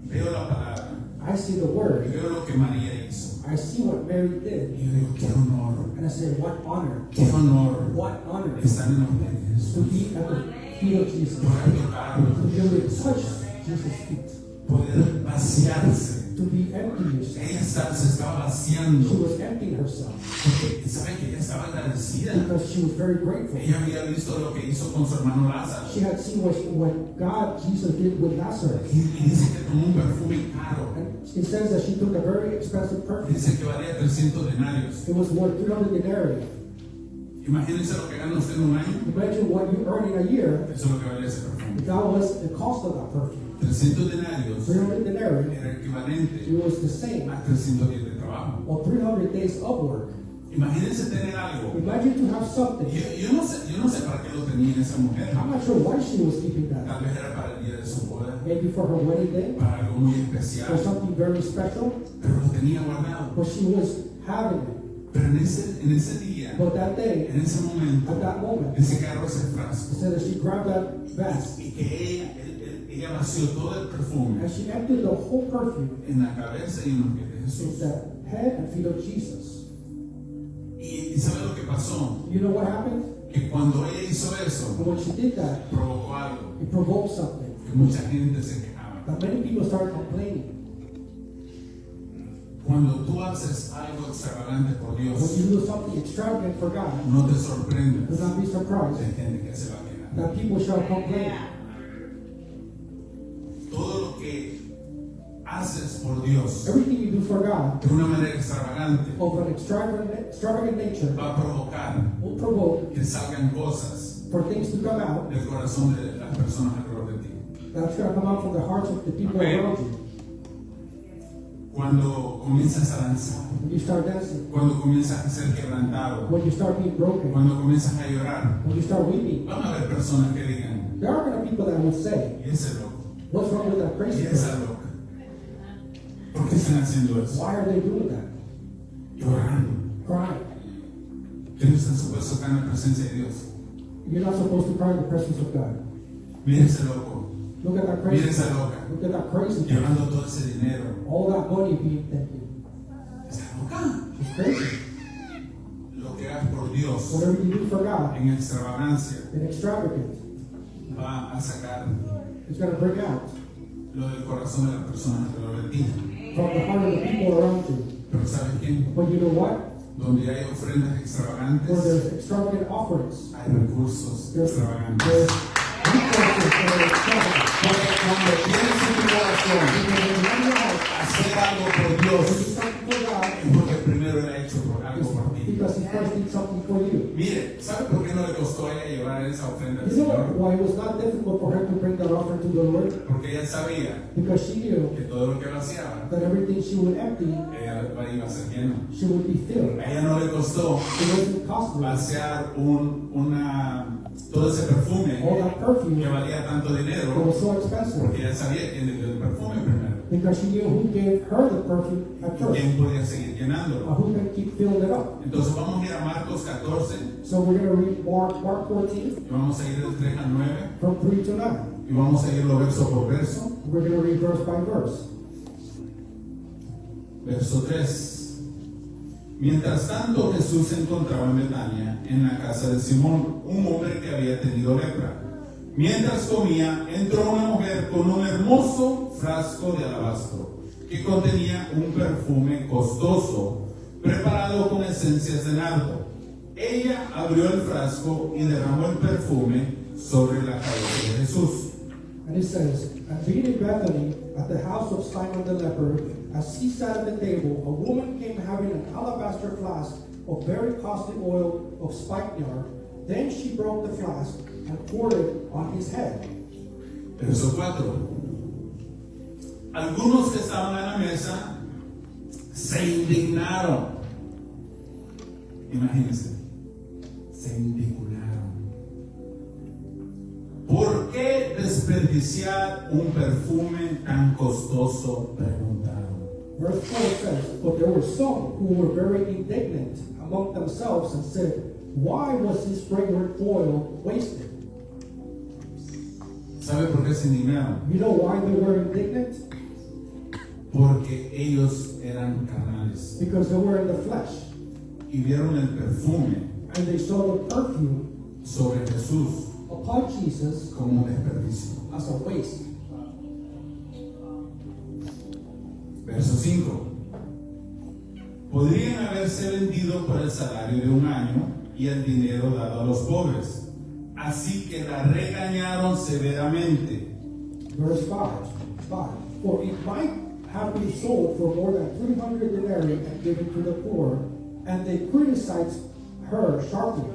Speaker 2: veo la palabra
Speaker 1: I see the
Speaker 2: y
Speaker 1: word.
Speaker 2: veo lo que María hizo.
Speaker 1: I see what Mary
Speaker 2: Y
Speaker 1: did.
Speaker 2: yo digo, qué honor,
Speaker 1: And I say, what honor.
Speaker 2: qué honor
Speaker 1: What honor
Speaker 2: estar en los pies de
Speaker 1: to
Speaker 2: Jesús.
Speaker 1: be at the feet of Jesus.
Speaker 2: Poder tocarlo,
Speaker 1: To be able to touch Jesus' feet.
Speaker 2: poder vaciarse.
Speaker 1: To be empty yourself.
Speaker 2: Ella se estaba
Speaker 1: She
Speaker 2: vaciando
Speaker 1: was emptying herself
Speaker 2: porque sabe que ella estaba agradecida.
Speaker 1: because she was very grateful.
Speaker 2: Ella había visto lo que hizo con su hermano Lázaro
Speaker 1: She had seen what God, Jesus did with Lazarus.
Speaker 2: y dice que tomó un perfume caro.
Speaker 1: And it says that she took a very expensive perfume.
Speaker 2: Dice que valía 300 denarios.
Speaker 1: It was worth 300 denarii.
Speaker 2: Imagínense lo que gana usted en un año.
Speaker 1: Imagine what you earn in a year.
Speaker 2: Eso es lo que valía ese perfume.
Speaker 1: That was the cost of that perfume.
Speaker 2: 300 denarios
Speaker 1: 300 denarii.
Speaker 2: era equivalente
Speaker 1: It was the same.
Speaker 2: a 300 días de trabajo.
Speaker 1: Or 300 days of work.
Speaker 2: Imagínense tener algo.
Speaker 1: Imagine to have something.
Speaker 2: Yo no sé para qué lo tenía esa mujer.
Speaker 1: I'm not sure why she was keeping that.
Speaker 2: Tal vez era para el día de su boda,
Speaker 1: Maybe for her wedding day.
Speaker 2: para algo muy
Speaker 1: Or
Speaker 2: especial,
Speaker 1: something very special.
Speaker 2: pero lo tenía guardado.
Speaker 1: But she was having it.
Speaker 2: Pero en ese día,
Speaker 1: But that day,
Speaker 2: en ese momento,
Speaker 1: at that moment,
Speaker 2: ese carro, ese
Speaker 1: it
Speaker 2: frasco,
Speaker 1: said that she grabbed that vest
Speaker 2: y que ella vació todo el perfume
Speaker 1: and she emptied the whole perfume
Speaker 2: en la cabeza y en los pies de
Speaker 1: in
Speaker 2: Jesús.
Speaker 1: the head and feet of Jesus.
Speaker 2: Y ¿sabe lo que pasó?
Speaker 1: You know what happened?
Speaker 2: Que cuando ella hizo eso,
Speaker 1: And when she did that,
Speaker 2: provocó algo,
Speaker 1: it provoked something.
Speaker 2: que mucha gente se quejaba.
Speaker 1: That many people started complaining.
Speaker 2: Cuando tú haces algo extravagante por
Speaker 1: When
Speaker 2: Dios,
Speaker 1: you do something extravagant for God,
Speaker 2: no te sorprendas
Speaker 1: do not be
Speaker 2: de
Speaker 1: surprised
Speaker 2: gente que se va a quejar.
Speaker 1: that people shall complain.
Speaker 2: Todo lo que haces por Dios
Speaker 1: Everything you do for God
Speaker 2: de una manera extravagante
Speaker 1: of an extravagant nature
Speaker 2: va a provocar
Speaker 1: will provoke
Speaker 2: que salgan cosas
Speaker 1: for things to come out
Speaker 2: del corazón de las personas alrededor de ti.
Speaker 1: that's going to come out from the hearts of the people around you.
Speaker 2: Cuando comienzas a danzar,
Speaker 1: When you start dancing,
Speaker 2: cuando comienzas a ser quebrantado,
Speaker 1: when you start being broken,
Speaker 2: cuando comienzas a llorar,
Speaker 1: when you start weeping,
Speaker 2: van a haber personas que digan,
Speaker 1: there are going to be people that will say,
Speaker 2: y ese loco,
Speaker 1: what's wrong with that
Speaker 2: y
Speaker 1: crazy
Speaker 2: esa
Speaker 1: person?
Speaker 2: loca, ¿por qué están haciendo eso?
Speaker 1: Why are they doing that?
Speaker 2: Llorando.
Speaker 1: Crying.
Speaker 2: Que no están supuestos acá en la presencia de Dios.
Speaker 1: You're not supposed to cry in the presence of God.
Speaker 2: Mira ese loco,
Speaker 1: Look at that
Speaker 2: mira
Speaker 1: crazy
Speaker 2: esa
Speaker 1: person.
Speaker 2: loca,
Speaker 1: Look at that crazy person.
Speaker 2: llevando todo ese dinero.
Speaker 1: All that money being taken.
Speaker 2: Esa loca.
Speaker 1: It's crazy.
Speaker 2: Lo que hagas por Dios
Speaker 1: Whatever you do for God
Speaker 2: en extravagancia
Speaker 1: in extravagant,
Speaker 2: va a sacar
Speaker 1: it's going to bring out
Speaker 2: lo del corazón de las personas alrededor de ti.
Speaker 1: from the heart of the people around you.
Speaker 2: Pero ¿sabes qué?
Speaker 1: But you know what?
Speaker 2: Donde hay ofrendas
Speaker 1: Where
Speaker 2: extravagantes,
Speaker 1: there's extravagant offerings,
Speaker 2: hay recursos
Speaker 1: there's
Speaker 2: extravagantes.
Speaker 1: resources that are extravagant.
Speaker 2: Porque cuando tienes en tu corazón
Speaker 1: When you run your heart,
Speaker 2: hacer algo por
Speaker 1: do
Speaker 2: Dios,
Speaker 1: something for God,
Speaker 2: es porque primero Él ha hecho algo por ti.
Speaker 1: because He first did something for you.
Speaker 2: Mire, ¿sabe por qué no le costó a ella llevar esa ofrenda al
Speaker 1: You know
Speaker 2: Señor?
Speaker 1: why it was not difficult for her to bring that offering to the Lord?
Speaker 2: Porque ella sabía
Speaker 1: Because she knew
Speaker 2: que todo lo que vaciaba,
Speaker 1: that everything she would empty,
Speaker 2: ella iba a ser lleno.
Speaker 1: she would be filled.
Speaker 2: A ella no le costó
Speaker 1: It wasn't costly.
Speaker 2: vaciar todo ese perfume
Speaker 1: All that
Speaker 2: que
Speaker 1: perfume
Speaker 2: valía tanto
Speaker 1: that
Speaker 2: dinero,
Speaker 1: was so expensive.
Speaker 2: porque ella sabía quién le dio el perfume primero
Speaker 1: Because she knew who gave her the perfume at
Speaker 2: y
Speaker 1: first,
Speaker 2: quién podía seguir
Speaker 1: or
Speaker 2: llenándolo.
Speaker 1: who can keep filling it up.
Speaker 2: Entonces vamos a ir a Marcos 14
Speaker 1: So we're going to read Mark 14
Speaker 2: y vamos a ir del 3 al 9
Speaker 1: from 3 to 9.
Speaker 2: y vamos a irlo verso por verso.
Speaker 1: We're going to read verse by verse.
Speaker 2: Verso 3. Mientras tanto Jesús se encontraba en Betania, en la casa de Simón, un hombre que había tenido lepra. Mientras comía, entró una mujer con un hermoso frasco de alabastro que contenía un perfume costoso preparado con esencias de nardo. Ella abrió el frasco y derramó el perfume sobre la cabeza de Jesús.
Speaker 1: And it says, and being in Bethany, at the house of Simon the leper, as he sat at the table, a woman came having an alabaster flask of very costly oil of spikenard. Then she broke the flask and poured it on his head.
Speaker 2: Verso 4. Algunos que estaban en la mesa se indignaron. Imagínense, se indignaron. ¿Por qué desperdiciar un perfume tan costoso? Preguntaron.
Speaker 1: Verse 4 says, but there were some who were very indignant among themselves and said, why was this fragrant oil wasted?
Speaker 2: ¿Sabe por qué se indignaron?
Speaker 1: You know why they were indignant?
Speaker 2: Porque ellos eran carnales
Speaker 1: Because they were in the flesh,
Speaker 2: y vieron el perfume
Speaker 1: and they saw the perfume
Speaker 2: sobre Jesús
Speaker 1: upon Jesus
Speaker 2: como un desperdicio.
Speaker 1: as a waste.
Speaker 2: Verso 5. Podrían haberse vendido por el salario de un año y el dinero dado a los pobres. Así que la regañaron severamente.
Speaker 1: Verse 5. For it might have been sold for more than 300 denarii and given to the poor, and they criticized her sharply.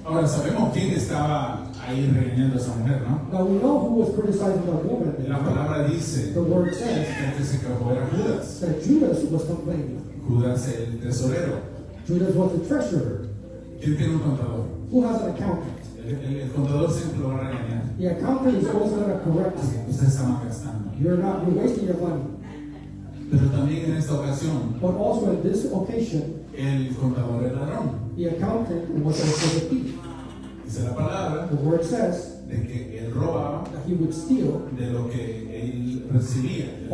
Speaker 2: Ahora sabemos quién estaba ahí regañando a esa mujer, ¿no?
Speaker 1: Now we know who was criticizing the woman.
Speaker 2: La palabra dice
Speaker 1: The word says
Speaker 2: que el que se quejó era Judas.
Speaker 1: that Judas was complaining.
Speaker 2: Judas el tesorero.
Speaker 1: Judas was the treasurer.
Speaker 2: ¿Quién tiene un contador?
Speaker 1: Who has an accountant?
Speaker 2: El contador siempre lo va a regañar.
Speaker 1: The accountant is always going to correct you.
Speaker 2: Usted está malgastando.
Speaker 1: You're wasting your money.
Speaker 2: Pero también en esta ocasión,
Speaker 1: But also in this occasion,
Speaker 2: el contador era ladrón.
Speaker 1: the accountant was also the thief.
Speaker 2: Dice la palabra
Speaker 1: The word says
Speaker 2: de que él robaba
Speaker 1: that he would steal
Speaker 2: de lo que él recibía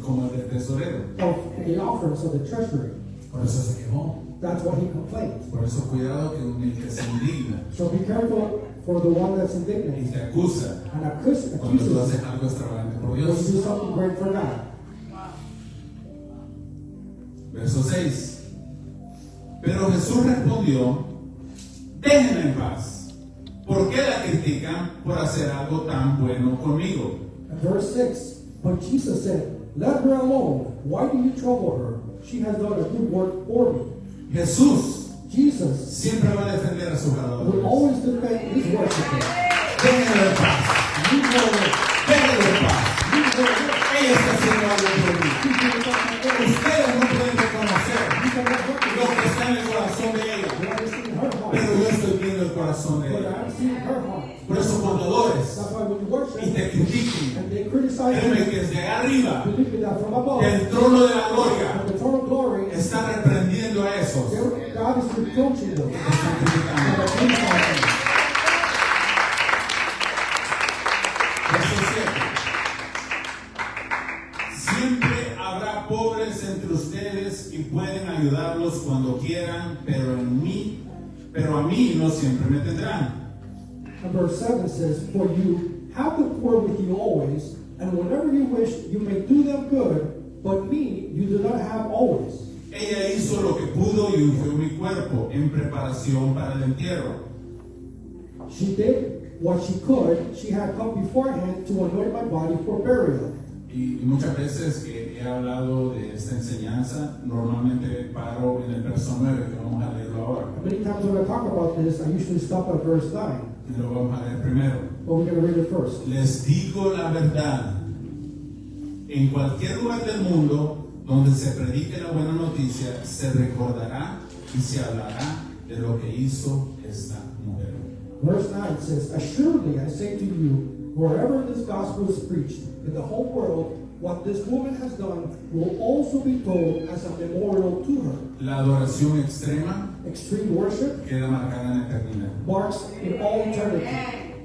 Speaker 2: como el tesorero.
Speaker 1: of the offerings of the treasury.
Speaker 2: Por eso se quejó.
Speaker 1: That's why he complained.
Speaker 2: Por eso cuidado que el que se indigna
Speaker 1: So be careful for the one that's
Speaker 2: y
Speaker 1: indignant
Speaker 2: te acusa
Speaker 1: and
Speaker 2: cuando tú
Speaker 1: accuses
Speaker 2: haces algo extravagante por
Speaker 1: when you
Speaker 2: Dios.
Speaker 1: do something great for God.
Speaker 2: Verso 6. Pero Jesús respondió: déjenme en paz. ¿Por qué la critican por hacer algo tan bueno conmigo?
Speaker 1: And verse 6, but Jesus said, let her alone. Why do you trouble her? She has done a good work for me.
Speaker 2: Jesús
Speaker 1: Jesus
Speaker 2: siempre va a defender a sus
Speaker 1: will
Speaker 2: adoradores.
Speaker 1: always defend his worshippers.
Speaker 2: Déjenme en paz.
Speaker 1: You know it.
Speaker 2: Déjenme en paz.
Speaker 1: You know it.
Speaker 2: Ella está haciendo algo por mí.
Speaker 1: You do something great.
Speaker 2: Ustedes no pueden reconocer
Speaker 1: You cannot
Speaker 2: lo
Speaker 1: recognize
Speaker 2: que está en el corazón de ella,
Speaker 1: what I see in her heart.
Speaker 2: pero yo estoy viendo el corazón de
Speaker 1: But
Speaker 2: ella.
Speaker 1: I see her heart.
Speaker 2: Por eso cuando adores
Speaker 1: That's why when you worship
Speaker 2: y te critiquen,
Speaker 1: and they criticize
Speaker 2: créeme
Speaker 1: you,
Speaker 2: que desde arriba,
Speaker 1: believe that from above,
Speaker 2: el trono de la gloria
Speaker 1: from the throne of glory,
Speaker 2: está reprendiendo a esos que
Speaker 1: God is reproaching them.
Speaker 2: te están
Speaker 1: And
Speaker 2: criticando.
Speaker 1: they're criticizing them.
Speaker 2: Verso 7. Siempre habrá pobres entre ustedes y pueden ayudarlos cuando quieran, pero a mí no siempre me tendrán.
Speaker 1: And verse 7 says, for you have the poor with you always, and whenever you wish, you may do them good, but me you do not have always.
Speaker 2: Ella hizo lo que pudo y ungió mi cuerpo en preparación para el entierro.
Speaker 1: She did what she could. She had come beforehand to anoint my body for burial.
Speaker 2: Y muchas veces que he hablado de esta enseñanza, normalmente paro en el verso 9, que vamos a leerlo ahora.
Speaker 1: Many times when I talk about this, I usually stop at verse 9.
Speaker 2: Y lo vamos a leer primero.
Speaker 1: But we're going to read it first.
Speaker 2: Les digo la verdad. En cualquier lugar del mundo donde se predique la buena noticia, se recordará y se hablará de lo que hizo esta mujer.
Speaker 1: Verse 9 says, Assuredly I say to you, wherever this gospel is preached in the whole world, what this woman has done will also be told as a memorial to her.
Speaker 2: La adoración extrema
Speaker 1: Extreme worship
Speaker 2: queda marcada en la eternidad.
Speaker 1: marks in all eternity.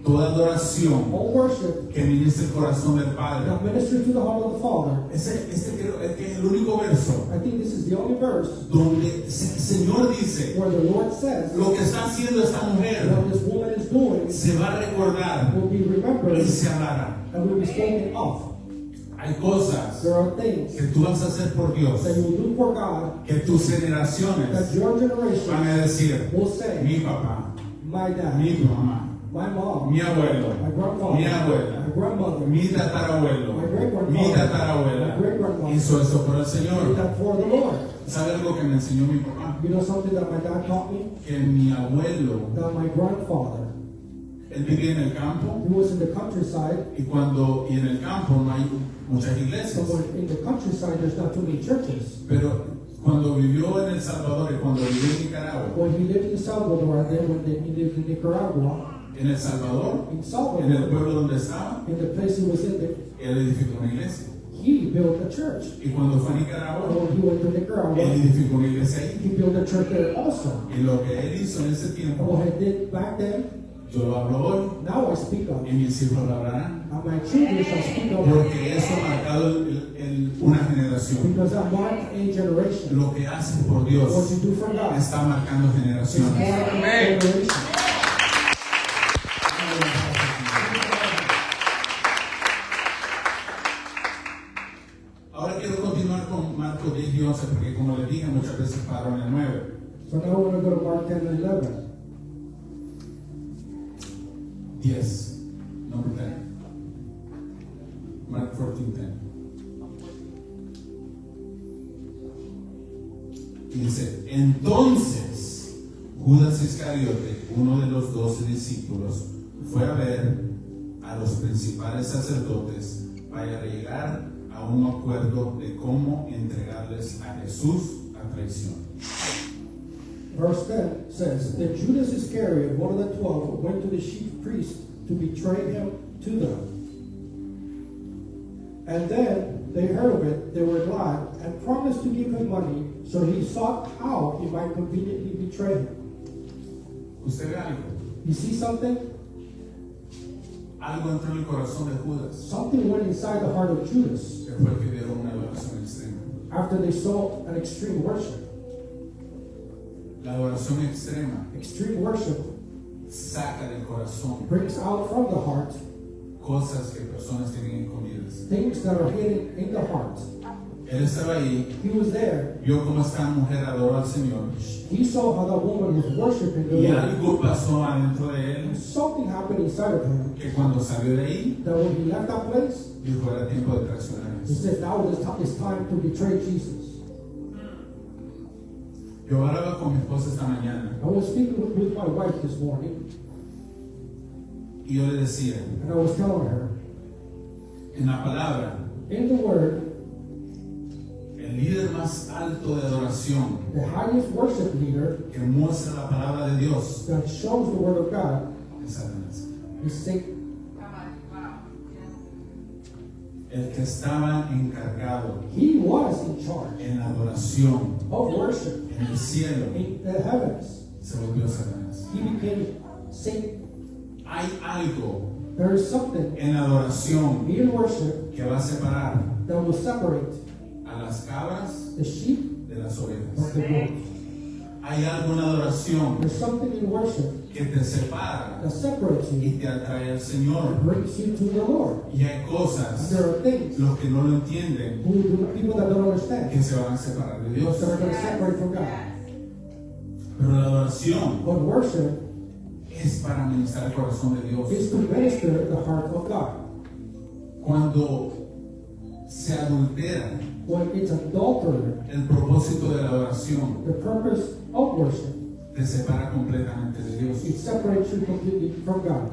Speaker 2: Toda adoración
Speaker 1: All worship
Speaker 2: que ministra el corazón del Padre.
Speaker 1: that ministers to the heart of the Father.
Speaker 2: Este creo que es el único verso
Speaker 1: I think this is the only verse
Speaker 2: donde el Señor dice
Speaker 1: where the Lord says
Speaker 2: lo que está haciendo esta mujer
Speaker 1: what this woman is doing
Speaker 2: se va a recordar
Speaker 1: will be
Speaker 2: y
Speaker 1: remembered
Speaker 2: se hablará.
Speaker 1: and will be spoken of.
Speaker 2: Hay cosas
Speaker 1: There are things
Speaker 2: que tú vas a hacer por Dios,
Speaker 1: that you will do for God
Speaker 2: que tus generaciones
Speaker 1: that your
Speaker 2: van
Speaker 1: generation
Speaker 2: a decir,
Speaker 1: will say,
Speaker 2: mi papá,
Speaker 1: my dad,
Speaker 2: mi mamá,
Speaker 1: my mom,
Speaker 2: mi abuelo,
Speaker 1: my grandfather,
Speaker 2: mi abuela,
Speaker 1: my grandmother,
Speaker 2: mi tatarabuelo,
Speaker 1: my great-grandfather,
Speaker 2: mi
Speaker 1: my
Speaker 2: tatarabuela
Speaker 1: great-grandmother,
Speaker 2: hizo eso por el
Speaker 1: did
Speaker 2: Señor.
Speaker 1: that for the Lord.
Speaker 2: ¿Sabe algo que me enseñó mi papá?
Speaker 1: You know something that my dad taught me?
Speaker 2: Que mi abuelo,
Speaker 1: That my grandfather,
Speaker 2: él vivía en el campo
Speaker 1: he was in the countryside.
Speaker 2: y en el campo no hay muchas iglesias,
Speaker 1: So in the countryside, there's not too many churches.
Speaker 2: pero cuando vivió en El Salvador y cuando vivió en Nicaragua,
Speaker 1: When he lived in Salvador, and then when he lived in Nicaragua,
Speaker 2: en El Salvador,
Speaker 1: in
Speaker 2: en el
Speaker 1: Salvador,
Speaker 2: pueblo donde estaba,
Speaker 1: in the place he was in,
Speaker 2: él edificó una iglesia.
Speaker 1: he built a church.
Speaker 2: Y cuando fue a
Speaker 1: And
Speaker 2: Nicaragua,
Speaker 1: when he went to
Speaker 2: él
Speaker 1: Nicaragua,
Speaker 2: edificó una iglesia ahí.
Speaker 1: he built a church there also.
Speaker 2: Y lo que él hizo en ese
Speaker 1: And
Speaker 2: tiempo,
Speaker 1: what he did back then,
Speaker 2: yo lo hablo hoy
Speaker 1: now I speak of.
Speaker 2: y mis hijos lo hablarán.
Speaker 1: And my children shall speak of it,
Speaker 2: Porque eso ha marcado una generación.
Speaker 1: because I mark a generation.
Speaker 2: Lo que haces por
Speaker 1: What
Speaker 2: Dios
Speaker 1: you do for God is
Speaker 2: está marcando generaciones.
Speaker 1: marking a generation.
Speaker 2: Ahora quiero continuar con Marcos 10 y 11 porque como les dije muchas veces paro en el 9.
Speaker 1: So now we're going to go to Mark 10 and 11.
Speaker 2: 10. Number 10. Mark 14:10. Y dice, entonces Judas Iscariote, uno de los 12 discípulos, fue a ver a los principales sacerdotes para llegar a un acuerdo de cómo entregarles a Jesús a traición.
Speaker 1: Verse 10 says, Then Judas Iscariot, one of the 12, went to the chief priests to betray him to them. And then they heard of it, they were glad, and promised to give him money, so he sought how he might conveniently betray him.
Speaker 2: ¿Usted ve algo?
Speaker 1: You see something?
Speaker 2: Algo entró en el corazón de Judas,
Speaker 1: Something went inside the heart of Judas
Speaker 2: que fue el que vieron una adoración extrema.
Speaker 1: after they saw an extreme worship.
Speaker 2: La adoración extrema
Speaker 1: Extreme worship
Speaker 2: saca del corazón
Speaker 1: brings out from the heart
Speaker 2: cosas que personas tienen escondidas.
Speaker 1: things that are hidden in the heart.
Speaker 2: Él estaba ahí,
Speaker 1: He was there.
Speaker 2: vio cómo esta mujer adoró al Señor
Speaker 1: He saw how that woman was worshiping the
Speaker 2: y
Speaker 1: Lord.
Speaker 2: algo pasó adentro de él
Speaker 1: Something happened inside of him
Speaker 2: que cuando salió de ahí
Speaker 1: that when he left that place,
Speaker 2: dijo era tiempo de traicionar a
Speaker 1: he
Speaker 2: Jesús.
Speaker 1: said, now it's time to betray Jesus.
Speaker 2: Yo hablaba con mi esposa esta mañana
Speaker 1: I was speaking with my wife this morning,
Speaker 2: y yo le decía,
Speaker 1: and I was telling her,
Speaker 2: en la palabra,
Speaker 1: in the Word,
Speaker 2: el líder más alto de adoración
Speaker 1: the highest worship leader
Speaker 2: que muestra la palabra de Dios
Speaker 1: that shows the Word of God
Speaker 2: es Satanás.
Speaker 1: is Satan.
Speaker 2: El que estaba encargado
Speaker 1: He was in charge
Speaker 2: en la adoración
Speaker 1: of worship
Speaker 2: en el cielo
Speaker 1: in the heavens.
Speaker 2: se volvió Satanás.
Speaker 1: He became Satan.
Speaker 2: Hay algo
Speaker 1: There is something
Speaker 2: en la adoración
Speaker 1: in worship
Speaker 2: que va a separar
Speaker 1: that will separate
Speaker 2: a las cabras
Speaker 1: the sheep
Speaker 2: de las ovejas.
Speaker 1: from the goats.
Speaker 2: Hay algo en la adoración
Speaker 1: There's something in worship
Speaker 2: que te separa
Speaker 1: that separates
Speaker 2: y
Speaker 1: you
Speaker 2: te atrae al Señor.
Speaker 1: and brings you to the Lord.
Speaker 2: Y hay
Speaker 1: And
Speaker 2: cosas,
Speaker 1: there are things
Speaker 2: los que no lo entienden,
Speaker 1: people that don't understand,
Speaker 2: que se van a separar de Dios.
Speaker 1: those that are going to separate from God.
Speaker 2: Pero la adoración
Speaker 1: But worship
Speaker 2: es para ministrar el corazón de Dios.
Speaker 1: is to minister the heart of God.
Speaker 2: Cuando se adultera
Speaker 1: When it's adulterated,
Speaker 2: el propósito de la adoración,
Speaker 1: the purpose of worship,
Speaker 2: te separa completamente de Dios.
Speaker 1: it separates you completely from God.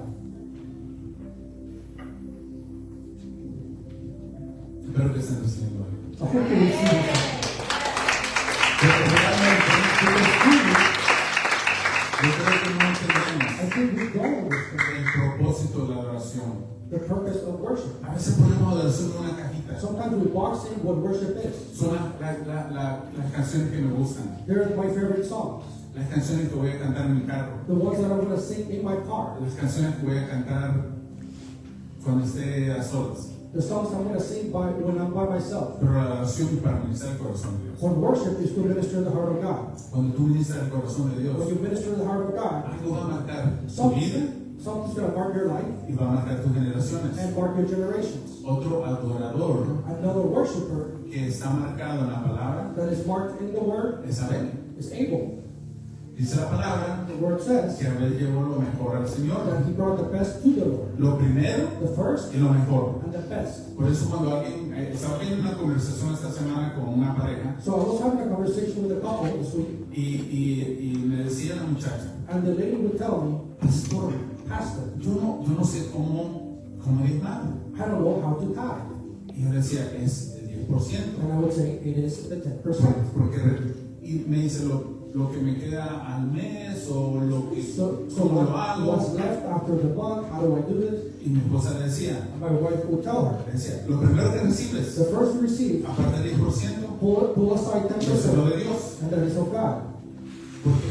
Speaker 2: Espero que estén recibiendo algo.
Speaker 1: I hope you receive it.
Speaker 2: Porque realmente yo creo que no entendemos
Speaker 1: I think we don't understand
Speaker 2: el propósito de la adoración.
Speaker 1: the purpose of worship.
Speaker 2: A veces ponemos adoración en una cajita.
Speaker 1: Sometimes we box in what worship is.
Speaker 2: Son las canciones que me gustan,
Speaker 1: They're my favorite songs.
Speaker 2: las canciones que voy a cantar en mi carro,
Speaker 1: The ones that I'm going to sing in my car.
Speaker 2: las canciones que voy a cantar cuando esté a solas.
Speaker 1: The songs I'm going to sing when I'm by myself.
Speaker 2: Pero la adoración es para ministrar el corazón de Dios.
Speaker 1: When worship is to minister the heart of God.
Speaker 2: Cuando tú ministras el corazón de Dios,
Speaker 1: When you minister the heart of God,
Speaker 2: algo va a marcar tu vida
Speaker 1: something's going to mark your life
Speaker 2: y va a marcar tus generaciones.
Speaker 1: and mark your generations.
Speaker 2: Otro adorador
Speaker 1: Another worshiper
Speaker 2: que está marcado en la palabra
Speaker 1: that is marked in the word
Speaker 2: es Abel.
Speaker 1: is Abel.
Speaker 2: Dice la palabra
Speaker 1: The word says
Speaker 2: que Abel llevó lo mejor al Señor.
Speaker 1: that he brought the best to the Lord.
Speaker 2: Lo primero
Speaker 1: The first
Speaker 2: y lo mejor.
Speaker 1: and the best.
Speaker 2: Por eso cuando alguien, estaba teniendo una conversación esta semana con una pareja
Speaker 1: So I was having a conversation with a couple this week,
Speaker 2: y me decía la muchacha,
Speaker 1: and the lady would tell me,
Speaker 2: pastor,
Speaker 1: Pastor,
Speaker 2: yo no sé cómo diezmar.
Speaker 1: I don't know how to tithe.
Speaker 2: Y yo le decía, es el 10%.
Speaker 1: And I would say it is the 10%.
Speaker 2: Y me dice lo que me queda al mes o lo que
Speaker 1: So
Speaker 2: cómo lo hago.
Speaker 1: what's left after the month, how do I do this?
Speaker 2: Y mi esposa le decía,
Speaker 1: And my wife would tell her,
Speaker 2: lo primero que recibes,
Speaker 1: the first you receive,
Speaker 2: aparte del 10%,
Speaker 1: pull aside
Speaker 2: yo se lo
Speaker 1: 10%,
Speaker 2: de Dios.
Speaker 1: and that is of God.
Speaker 2: Porque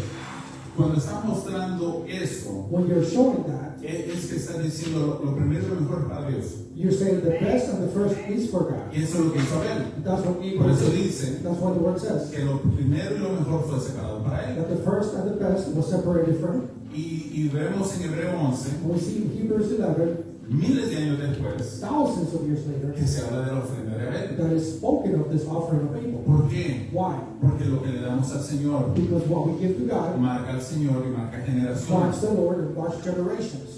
Speaker 2: cuando está mostrando eso,
Speaker 1: When you're showing that,
Speaker 2: es que está diciendo lo primero y lo mejor para Dios.
Speaker 1: you're saying the best and the first is for God.
Speaker 2: Y eso es lo que hizo Abel.
Speaker 1: That's what
Speaker 2: Por
Speaker 1: Abel
Speaker 2: eso
Speaker 1: did.
Speaker 2: dice
Speaker 1: That's what the word says.
Speaker 2: que lo primero y lo mejor fue separado para él.
Speaker 1: That the first and the best was separated from him.
Speaker 2: Y vemos en Hebreo 11,
Speaker 1: And we see in Hebrews 11,
Speaker 2: miles de años después,
Speaker 1: thousands of years later,
Speaker 2: que se habla de la ofrenda de Abel.
Speaker 1: that is spoken of this offering of Abel.
Speaker 2: ¿Por qué?
Speaker 1: Why?
Speaker 2: Porque lo que le damos al Señor
Speaker 1: Because what we give to God
Speaker 2: marca al Señor y marca
Speaker 1: marks
Speaker 2: generaciones.
Speaker 1: the Lord and marks generations.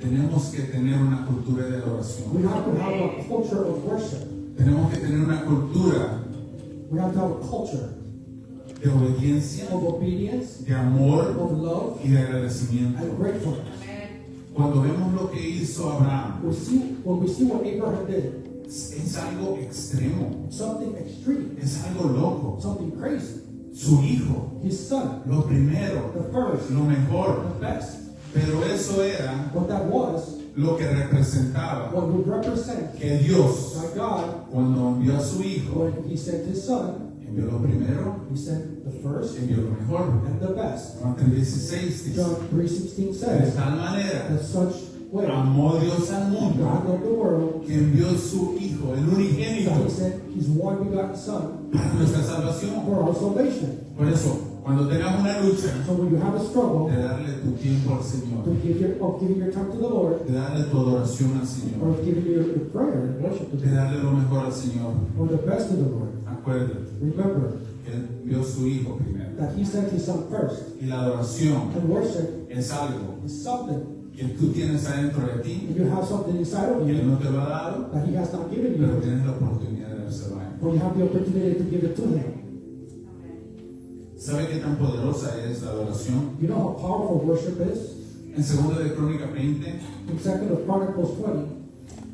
Speaker 2: Tenemos que tener una cultura de
Speaker 1: We
Speaker 2: adoración.
Speaker 1: have to have a culture of worship.
Speaker 2: Tenemos que tener una cultura
Speaker 1: We have to have a culture
Speaker 2: de obediencia,
Speaker 1: of obedience,
Speaker 2: de amor
Speaker 1: of love,
Speaker 2: y de agradecimiento.
Speaker 1: and gratefulness.
Speaker 2: Cuando vemos lo que hizo Abraham,
Speaker 1: When we see what Abraham did,
Speaker 2: es algo extremo,
Speaker 1: something extreme,
Speaker 2: es algo loco.
Speaker 1: something crazy.
Speaker 2: Su hijo,
Speaker 1: His son,
Speaker 2: lo primero,
Speaker 1: the first,
Speaker 2: lo mejor.
Speaker 1: the best.
Speaker 2: Pero eso era
Speaker 1: What that was,
Speaker 2: lo que representaba
Speaker 1: what would represent
Speaker 2: que Dios,
Speaker 1: that God,
Speaker 2: cuando envió a su hijo,
Speaker 1: when He sent His Son,
Speaker 2: envió lo primero,
Speaker 1: He sent the first
Speaker 2: envió lo mejor.
Speaker 1: and the best.
Speaker 2: Juan 3:16 dice,
Speaker 1: John 3:16
Speaker 2: de
Speaker 1: says,
Speaker 2: tal manera
Speaker 1: that such way
Speaker 2: amó Dios al mundo
Speaker 1: God loved the world
Speaker 2: que envió su hijo, el
Speaker 1: that
Speaker 2: unigénito,
Speaker 1: He sent His one begotten Son
Speaker 2: para nuestra salvación.
Speaker 1: for our salvation.
Speaker 2: Por eso, cuando tengamos una lucha,
Speaker 1: So when you have a struggle,
Speaker 2: de darle tu tiempo al Señor,
Speaker 1: of giving your time to the Lord,
Speaker 2: de darle tu adoración al
Speaker 1: or
Speaker 2: Señor,
Speaker 1: of giving your prayer and worship to
Speaker 2: de
Speaker 1: the Lord,
Speaker 2: darle lo mejor al Señor,
Speaker 1: or the best to the Lord,
Speaker 2: acuérdate
Speaker 1: remember
Speaker 2: que Él envió su hijo primero.
Speaker 1: that He sent His Son first.
Speaker 2: Y la adoración
Speaker 1: And worship
Speaker 2: es algo
Speaker 1: is something.
Speaker 2: que tú tienes adentro de ti,
Speaker 1: If you have something inside of
Speaker 2: que Él
Speaker 1: you
Speaker 2: no te lo ha dado,
Speaker 1: that He has not given
Speaker 2: pero
Speaker 1: you,
Speaker 2: tienes la oportunidad de dárselo a Él.
Speaker 1: or you have the opportunity to give it to Him.
Speaker 2: ¿Sabe qué tan poderosa es la adoración?
Speaker 1: You know how powerful worship is?
Speaker 2: En 2 de Crónicas 20
Speaker 1: In 2nd of Chronicles 20,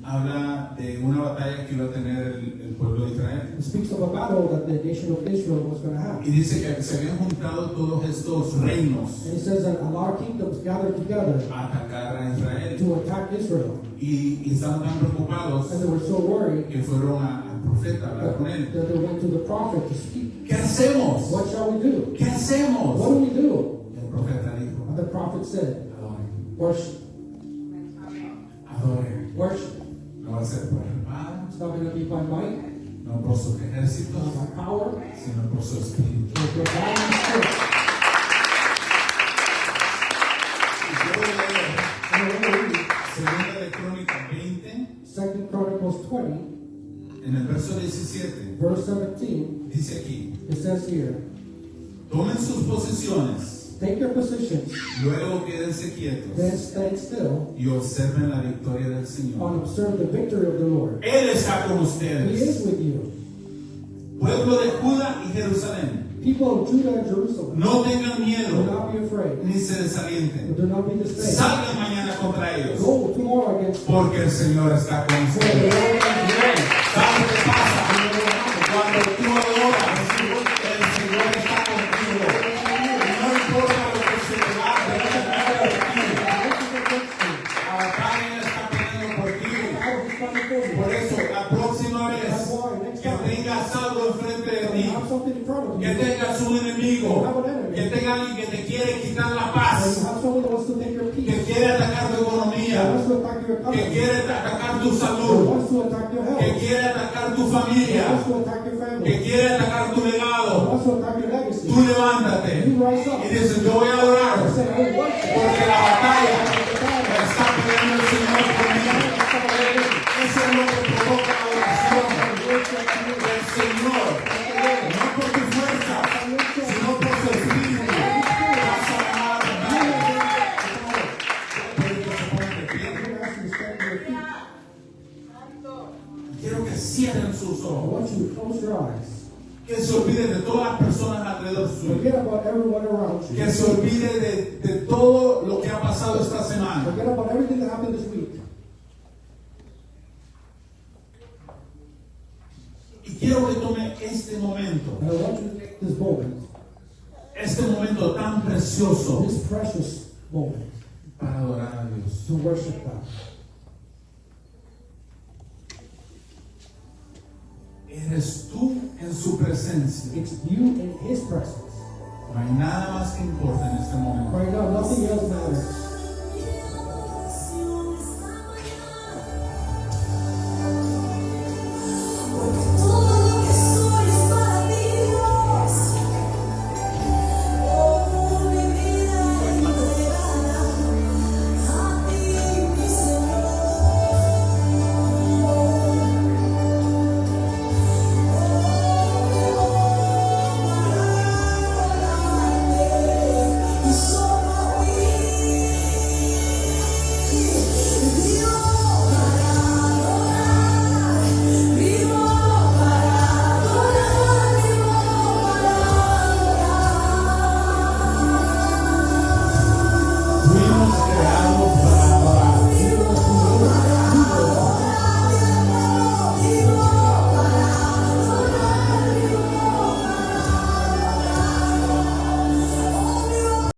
Speaker 2: habla de una batalla que iba a tener el pueblo de Israel.
Speaker 1: it speaks of a battle that the nation of Israel was going to have.
Speaker 2: Y dice que se habían juntado todos estos reinos
Speaker 1: And it says that a lot of kingdoms gathered together
Speaker 2: a atacar a Israel.
Speaker 1: to attack Israel.
Speaker 2: Y estaban tan preocupados
Speaker 1: And they were so worried
Speaker 2: que fueron al profeta a hablar con él.
Speaker 1: that they went to the prophet to speak.
Speaker 2: ¿Qué hacemos?
Speaker 1: What shall we do?
Speaker 2: ¿Qué hacemos?
Speaker 1: What do we do?
Speaker 2: Y el profeta dijo,
Speaker 1: And the prophet said,
Speaker 2: adoren,
Speaker 1: worship,
Speaker 2: adoren.
Speaker 1: worship.
Speaker 2: No va a ser por el Padre,
Speaker 1: It's not going to be by might,
Speaker 2: no por sus ejércitos,
Speaker 1: not by power,
Speaker 2: sino por su espíritu.
Speaker 1: but by God's Spirit.
Speaker 2: Y yo voy a leer
Speaker 1: And we're going to read
Speaker 2: Segunda de Crónicas 20,
Speaker 1: 2 Chronicles 20,
Speaker 2: en el verso 17,
Speaker 1: verse 17.
Speaker 2: dice aquí:
Speaker 1: It says here,
Speaker 2: tomen sus posiciones,
Speaker 1: take your positions,
Speaker 2: luego quédense
Speaker 1: then
Speaker 2: quietos
Speaker 1: stand still,
Speaker 2: y observen la victoria del
Speaker 1: and
Speaker 2: Señor.
Speaker 1: observe the victory of the Lord.
Speaker 2: Él está con
Speaker 1: He
Speaker 2: ustedes.
Speaker 1: is with you.
Speaker 2: Pueblo de Judá y Jerusalén,
Speaker 1: People of Judah and Jerusalem,
Speaker 2: no tengan
Speaker 1: do
Speaker 2: miedo
Speaker 1: not be afraid,
Speaker 2: ni se desalienten.
Speaker 1: do not be dismayed.
Speaker 2: Salgan mañana contra ellos,
Speaker 1: Go tomorrow against them.
Speaker 2: porque el Señor está con
Speaker 1: For the Lord
Speaker 2: ustedes.
Speaker 1: is with you.
Speaker 2: ¿Sabes qué pasa? Cuando tú adoras, el Señor está contigo. No importa lo que se levante, lo que venga de ti. La batalla está peleando por ti. Por eso, la próxima vez que tengas algo enfrente de ti,
Speaker 1: Have something in front of
Speaker 2: que
Speaker 1: you.
Speaker 2: tengas un enemigo, que tenga alguien que te quiere quitar la
Speaker 1: And you
Speaker 2: paz,
Speaker 1: have someone that wants to take your
Speaker 2: que
Speaker 1: peace.
Speaker 2: quiere atacar tu
Speaker 1: That
Speaker 2: economía,
Speaker 1: wants to attack your
Speaker 2: que
Speaker 1: economy.
Speaker 2: quiere atacar tu
Speaker 1: That
Speaker 2: salud,
Speaker 1: wants to attack your health.
Speaker 2: que quiere atacar tu
Speaker 1: That
Speaker 2: familia,
Speaker 1: wants to attack your
Speaker 2: que
Speaker 1: family.
Speaker 2: quiere atacar tu
Speaker 1: That
Speaker 2: legado.
Speaker 1: wants to attack your legacy.
Speaker 2: Tú levántate
Speaker 1: You rise up.
Speaker 2: y dices: yo voy a adorar,
Speaker 1: And say, I worship.
Speaker 2: porque la batalla la está peleando el Señor por mí. Eso es lo que provoca la oración del Señor, no por tu fuerza, sino por su espíritu. Vas a ganar la batalla. Pero que se pongan de pie. Quiero que cierren sus
Speaker 1: I
Speaker 2: ojos,
Speaker 1: want you to close your eyes.
Speaker 2: que se olviden de todas las personas alrededor suyo,
Speaker 1: Forget about everyone around you.
Speaker 2: que se olvide de todo lo que ha pasado esta semana.
Speaker 1: Forget about everything that happened this week.
Speaker 2: Y quiero que tome este momento,
Speaker 1: And I want you to take this moment,
Speaker 2: este momento tan precioso,
Speaker 1: this precious moment,
Speaker 2: para adorar a Dios.
Speaker 1: to worship God.
Speaker 2: Eres tú en su presencia.
Speaker 1: It's you in His presence.
Speaker 2: No hay nada más que importa en este momento.
Speaker 1: Right now, nothing else matters.